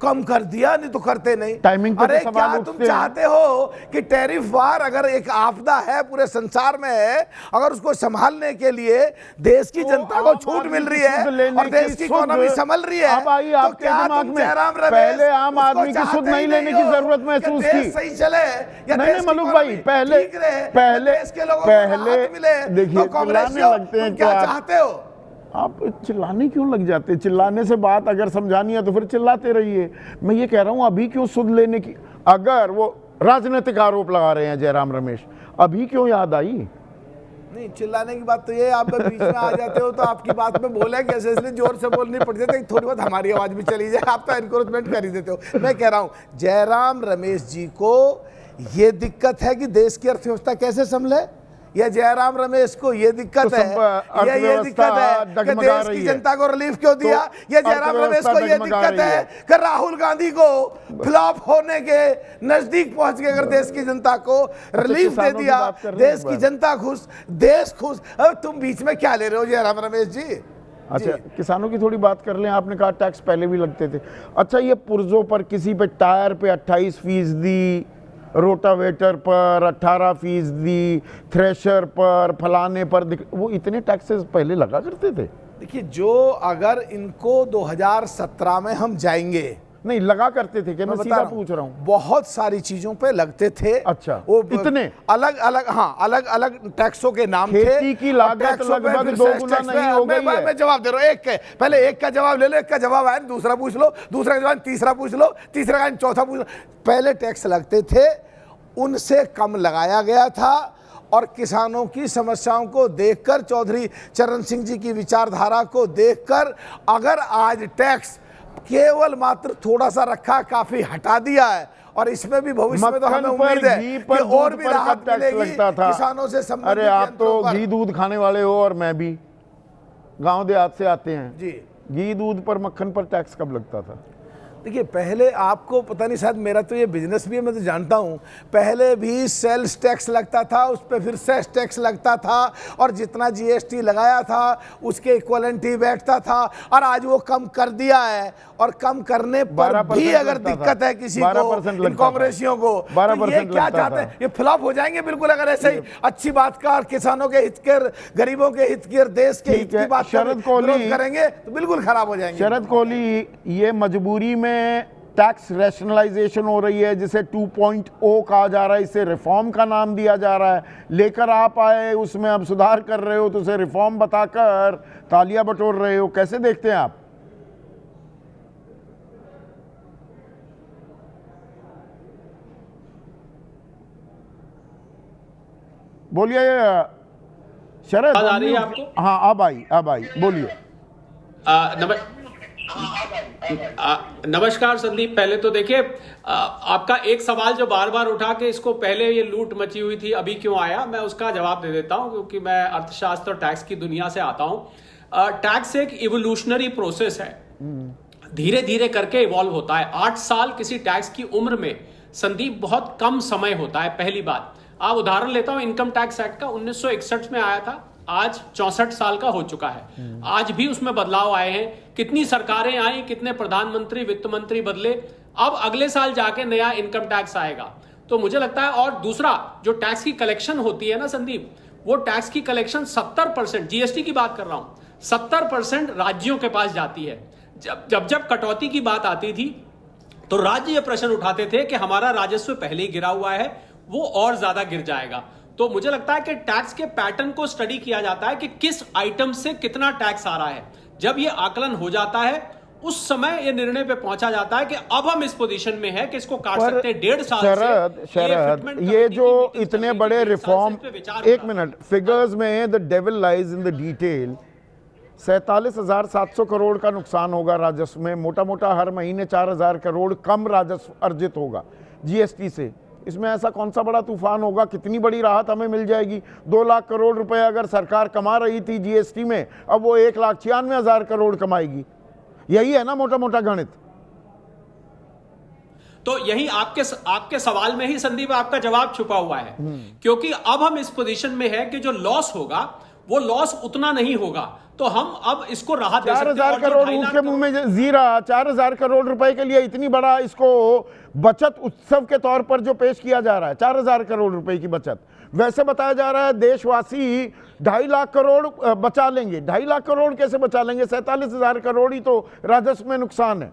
कम कर दिया, नहीं तो करते नहीं।
टाइमिंग पे
अरे क्या तुम चाहते हो कि टैरिफ वार अगर एक आपदा है पूरे संसार में है, अगर उसको संभालने के लिए देश की जनता को छूट मिल रही है और देश की इकोनॉमी संभल रही है, तो क्या तुम जयराम रमेश
पहले आम आदमी की सुध नहीं लेने की जरूरत महसूस की?
सही चले या
नहीं मलूक भाई, पहले देखिए चिल्लाने लगते हैं,
क्या चाहते हो?
आप चिल्लाने क्यों लग जाते? चिल्लाने से बात अगर समझानी है तो फिर चिल्लाते रहिए। मैं ये कह रहा हूं अभी क्यों सुध लेने की, अगर वो राजनीतिक आरोप लगा रहे हैं जयराम रमेश, अभी क्यों याद आई?
नहीं, चिल्लाने की बात तो ये, आप बीच में आ जाते हो तो आपकी बात में बोला कैसे, इसलिए जोर से बोलनी पड़ती है, थोड़ी बहुत हमारी आवाज भी चली जाए। आप तो एनकरेजमेंट कर ही देते हो। मैं कह रहा हूं जयराम रमेश जी को ये दिक्कत है कि देश की अर्थव्यवस्था कैसे संभले, या जयराम रमेश को ये दिक्कत है, ये दिक्कत है कि देश की जनता को रिलीफ क्यों दिया, या जयराम रमेश को ये दिक्कत है कि राहुल गांधी को फ्लॉप होने के नजदीक पहुंच के अगर देश की जनता को रिलीफ दे दिया, देश की जनता खुश, देश खुश। अब तुम बीच में क्या ले रहे हो जयराम रमेश जी?
अच्छा, किसानों की थोड़ी बात कर लें। आपने कहा टैक्स पहले भी लगते थे। अच्छा, ये पुर्जों पर, किसी पे टायर पे 28%, रोटावेटर पर 18%, थ्रेशर पर, फलाने पर, वो इतने टैक्सेस पहले लगा करते थे।
देखिए, जो अगर इनको 2017 में हम जाएंगे,
नहीं लगा करते थे क्या? मैं सीधा पूछ रहा हूँ।
बहुत सारी चीजों पे लगते थे।
अच्छा,
वो
इतने
अलग अलग, हाँ अलग अलग टैक्सों के नाम थे।
खेती की लागत लगभग 2 गुना नहीं हो गई है।
मैं जवाब दे रहा हूँ, पहले एक का जवाब ले लो, एक का जवाब आया, दूसरा पूछ लो, दूसरा का जवाब तीसरा पूछ लो, तीसरा का चौथा पूछ लो। पहले टैक्स लगते थे, उनसे कम लगाया गया था, और किसानों की समस्याओं को देखकर, चौधरी चरण सिंह जी की विचारधारा को देखकर, अगर आज टैक्स केवल मात्र थोड़ा सा रखा, काफी हटा दिया है और इसमें भी भविष्य में तो हमें
मक्खन पर,
उम्मीद है
घी
कि
पर,
और
दूध
भी
पर
राहत
कब टैक्स
मिलेगी
लगता था?
किसानों से संबंधित
अरे आप तो
यंत्रों पर।
घी दूध खाने वाले हो और मैं भी गांव देहात से आते हैं
जी।
घी दूध पर, मक्खन पर टैक्स कब लगता था?
देखिए पहले आपको पता नहीं, शायद मेरा तो ये बिजनेस भी है, मैं तो जानता हूँ, पहले भी सेल्स टैक्स लगता था, उस पर फिर सेस टैक्स लगता था, और जितना जीएसटी लगाया था उसके इक्वलेंट ही बैठता था, और आज वो कम कर दिया है। और कम करने पर भी अगर दिक्कत है किसी को, इन कांग्रेसियों को, तो ये क्या चाहते हैं? ये फ्लॉप हो जाएंगे बिल्कुल अगर ऐसे ही अच्छी बात का, किसानों के हित के, गरीबों के हित के, देश के हित की बात करेंगे तो बिल्कुल खराब हो जाएंगे।
शरद कोहली, ये मजबूरी में टैक्स रैशनलाइजेशन हो रही है जिसे 2.0 कहा जा रहा है, इसे रिफॉर्म का नाम दिया जा रहा है, लेकर आप आए, उसमें अब सुधार कर रहे हो तो उसे रिफॉर्म बताकर तालियां बटोर रहे हो, कैसे देखते हैं आप? बोलिए शरद।
आ रही है आपको?
हाँ अब आई बोलिए।
नमस्कार संदीप, पहले तो देखिए आपका एक सवाल जो बार बार उठा के इसको पहले ये लूट मची हुई थी अभी क्यों आया, मैं उसका जवाब दे देता हूं क्योंकि मैं अर्थशास्त्र और टैक्स की दुनिया से आता हूं। टैक्स एक इवोल्यूशनरी प्रोसेस है, धीरे धीरे करके इवॉल्व होता है। 8 साल किसी टैक्स की उम्र में संदीप बहुत कम समय होता है। पहली बात, आप उदाहरण लेता हूं, इनकम टैक्स एक्ट का 1961 में आया था, आज 64 साल का हो चुका है। आज भी उसमें बदलाव आए हैं, कितनी सरकारें आई, कितने प्रधानमंत्री, वित्त मंत्री बदले, अब अगले साल जाके नया इनकम टैक्स आएगा। तो मुझे लगता है, और दूसरा जो टैक्स की कलेक्शन होती है ना संदीप, वो टैक्स की कलेक्शन 70%, जीएसटी की बात कर रहा हूं, 70% राज्यों के पास जाती है। जब कटौती की बात आती थी तो राज्य ये प्रश्न उठाते थे कि हमारा राजस्व पहले ही गिरा हुआ है, वो और ज्यादा गिर जाएगा। तो मुझे लगता है कि टैक्स के पैटर्न को स्टडी किया जाता है कि किस आइटम से कितना टैक्स आ रहा है। जब ये आकलन हो जाता है उस समय ये निर्णय पे पहुंचा जाता है कि अब हम इस पोजीशन में है कि इसको काट सकते हैं 1.5 साल
शरद, ये जो इतने बड़े रिफॉर्म, एक मिनट, फिगर्स में the devil lies in the detail. 47,700 crore का नुकसान होगा राजस्व में, मोटा मोटा हर महीने 4,000 करोड़ कम राजस्व अर्जित होगा जीएसटी से। इसमें ऐसा कौन सा बड़ा तूफान होगा, कितनी बड़ी राहत हमें मिल जाएगी? 2 लाख करोड़ रुपए अगर सरकार कमा रही थी जीएसटी में, अब वो 1,96,000 करोड़ कमाएगी। यही है ना मोटा मोटा गणित।
तो यही आपके सवाल में ही संदीप आपका जवाब छुपा हुआ है, क्योंकि अब हम इस पोजीशन में है कि जो लॉस होगा वो लॉस उतना नहीं होगा, तो हम अब इसको राहत दे सकते हैं।
4,000 करोड़ के मुंह में जीरा, 4,000 करोड़ रुपए के लिए इतनी बड़ा इसको बचत उत्सव के तौर पर जो पेश किया जा रहा है, 4,000 करोड़ रुपए की बचत, वैसे बताया जा रहा है देशवासी 2.5 लाख करोड़ बचा लेंगे। 2.5 लाख करोड़ कैसे बचा लेंगे? 47,000 करोड़ ही तो राजस्व में नुकसान है।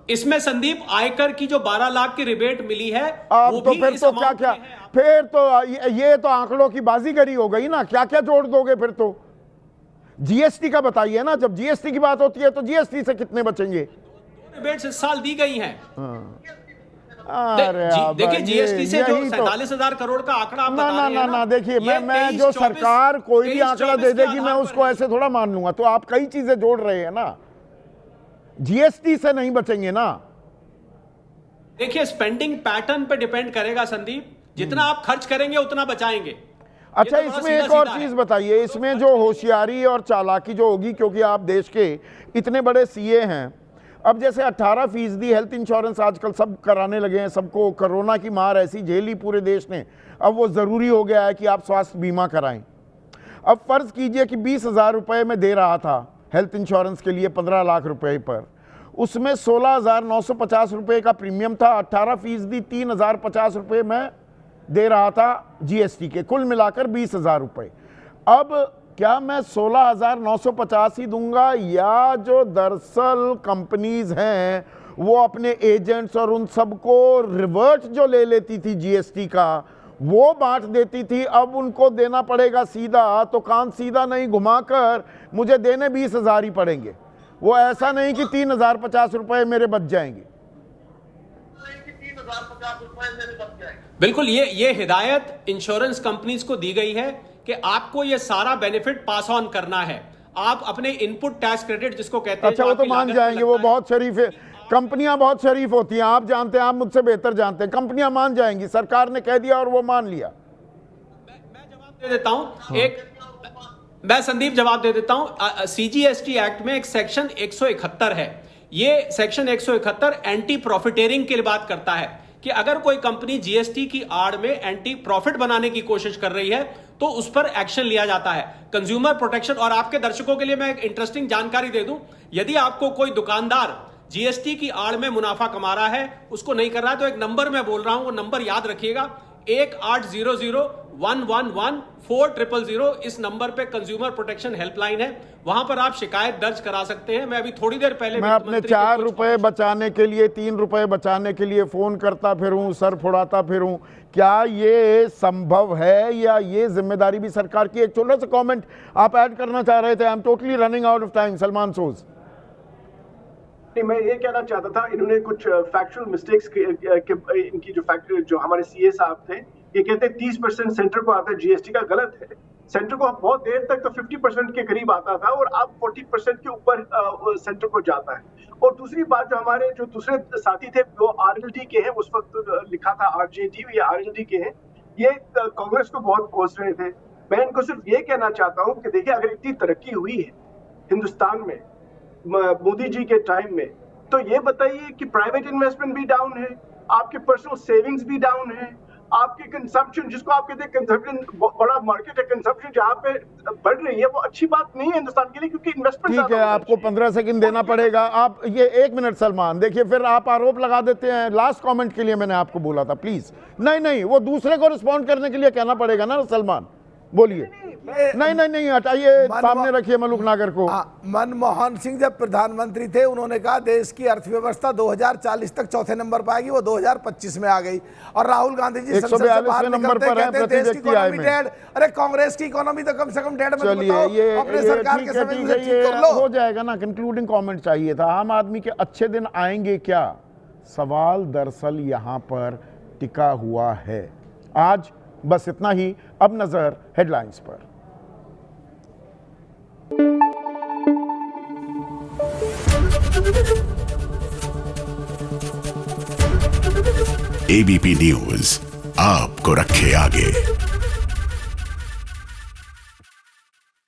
इसमें संदीप आयकर की जो 12 लाख की रिबेट मिली है,
अब
वो
तो
भी
फिर
इस
तो
amount
क्या
में है।
फिर तो ये तो आंकड़ों की बाजीगरी हो गई ना, क्या क्या जोड़ दोगे फिर तो? जीएसटी का बताइए ना, जब जीएसटी की बात होती है तो जीएसटी से कितने बचेंगे?
रिबेट्स इस साल दी गई हैं।
अरे
देखिए जीएसटी से जो 47,000 करोड़ का आंकड़ा आप बता रहे हैं
ना, देखिए मैं जो सरकार कोई भी आंकड़ा दे देगी मैं उसको ऐसे थोड़ा मान लूंगा। तो आप कई चीजें जोड़ रहे हैं ना, जीएसटी से नहीं बचेंगे ना।
देखिए स्पेंडिंग पैटर्न पे डिपेंड करेगा संदीप, जितना आप खर्च करेंगे उतना बचाएंगे।
अच्छा, इसमें एक और चीज बताइए, इसमें जो होशियारी और चालाकी जो होगी, क्योंकि आप देश के इतने बड़े सीए हैं, अब जैसे 18% हेल्थ इंश्योरेंस आजकल सब कराने लगे हैं, सबको कोरोना की मार ऐसी झेली पूरे देश ने, अब वो ज़रूरी हो गया है कि आप स्वास्थ्य बीमा कराएं। अब फर्ज कीजिए कि 20,000 रुपये में दे रहा था हेल्थ इंश्योरेंस के लिए 15 लाख रुपए पर, उसमें 16,950 रुपये का प्रीमियम था, 18% 3,050 रुपये में दे रहा था जीएसटी के, कुल मिलाकर 20,000 रुपये। अब क्या मैं 16,950 ही दूंगा, या जो दरअसल कंपनीज हैं वो अपने एजेंट्स और उन सबको रिवर्ट जो ले लेती थी जीएसटी का वो बांट देती थी, अब उनको देना पड़ेगा सीधा? तो कान सीधा नहीं घुमाकर मुझे देने 20,000 ही पड़ेंगे। वो ऐसा नहीं कि 3,050 रुपये मेरे बच जाएंगे।
बिल्कुल, ये हिदायत इंश्योरेंस कंपनीज को दी गई है कि आपको ये सारा बेनिफिट पास ऑन करना है। आप अपने इनपुट टैक्स क्रेडिट जिसको कहते हैं,
अच्छा वो तो मान जाएंगे, वो बहुत शरीफ कंपनियां बहुत शरीफ होती हैं, आप जानते हैं, आप मुझसे बेहतर जानते हैं। कंपनियां मान जाएंगी, सरकार ने कह दिया और वो मान लिया।
दे देता हूं मैं संदीप जवाब दे देता हूं। सीजीएसटी एक्ट में एक सेक्शन 171 है। ये सेक्शन 171 एंटी प्रॉफिटेरिंग की बात करता है कि अगर कोई कंपनी जीएसटी की आड़ में एंटी प्रॉफिट बनाने की कोशिश कर रही है तो उस पर एक्शन लिया जाता है। कंज्यूमर प्रोटेक्शन, और आपके दर्शकों के लिए मैं एक इंटरेस्टिंग जानकारी दे दूं, यदि आपको कोई दुकानदार जीएसटी की आड़ में मुनाफा कमा रहा है, उसको नहीं कर रहा है, तो एक नंबर मैं बोल रहा हूं, वो नंबर याद रखिएगा, 1800-111-4000। इस नंबर पे कंज्यूमर प्रोटेक्शन हेल्पलाइन है, वहां पर आप शिकायत दर्ज करा सकते हैं। मैं अभी थोड़ी देर पहले
मैं अपने 4 रुपए बचाने के लिए, 3 रुपए बचाने के लिए फोन करता फिरूं, सर फुड़ाता फिरूं। क्या ये संभव है या ये जिम्मेदारी भी सरकार की? एक छोटा सा कमेंट आप ऐड करना चाह रहे थे। I am totally running out of time. Salman Soz.
नहीं, मैं ये कहना चाहता था, इन्होंने कुछ फैक्चुअल मिस्टेक्स इनकी जो हमारे सीए साहब थे, ये कहते हैं 30% सेंटर को आता है जीएसटी का। गलत है। सेंटर को बहुत देर तक तो 50% के करीब आता था और अब 40% के ऊपर सेंटर को जाता है। और दूसरी बात, जो हमारे जो दूसरे साथी थे वो आरएलडी के हैं, उस वक्त लिखा था आरजेडी, ये आरएलडी के हैं, ये कांग्रेस को बहुत कोस रहे थे। मैं इनको सिर्फ ये कहना चाहता हूँ कि देखिए, अगर इतनी तरक्की हुई है हिंदुस्तान में मोदी जी के टाइम में, तो ये बताइए कि प्राइवेट इन्वेस्टमेंट भी डाउन है, आपके पर्सनल सेविंग्स भी डाउन है, आपकी कंजम्पशन, जिसको आप कहते हैं कंजम्पशन, बड़ा मार्केट है कंजम्पशन जहाँ पे बढ़ रही है, वो अच्छी बात नहीं है हिंदुस्तान के लिए, क्योंकि इन्वेस्टमेंट।
ठीक है, आपको 15 सेकंड देना पड़ेगा। आप ये 1 मिनट सलमान, देखिए फिर आप आरोप लगा देते हैं। लास्ट कमेंट के लिए मैंने आपको बोला था, प्लीज। नहीं, वो दूसरे को रिस्पॉन्ड करने के लिए कहना पड़ेगा ना सलमान, बोलिए। नहीं, हटाइए, सामने रखिए मलूक नागर को।
मनमोहन सिंह जब प्रधानमंत्री थे, उन्होंने कहा देश की अर्थव्यवस्था 2040 तक चौथे नंबर पर आएगी, वो 2025 में आ गई। और राहुल गांधी जी संसद से बाहर निकलते कहते हैं देश की इकोनॉमी डेड। अरे कांग्रेस की इकोनॉमी तो कम से कम डेड में तो बताओ, अपने सरकार के समय में ठीक कर लो।
हो जाएगा ना। कंक्लूडिंग कमेंट चाहिए था। आम आदमी के अच्छे दिन आएंगे क्या? सवाल दरअसल यहां पर टिका हुआ है। आज बस इतना ही। अब नजर हेडलाइंस पर।
एबीपी न्यूज आपको रखे आगे।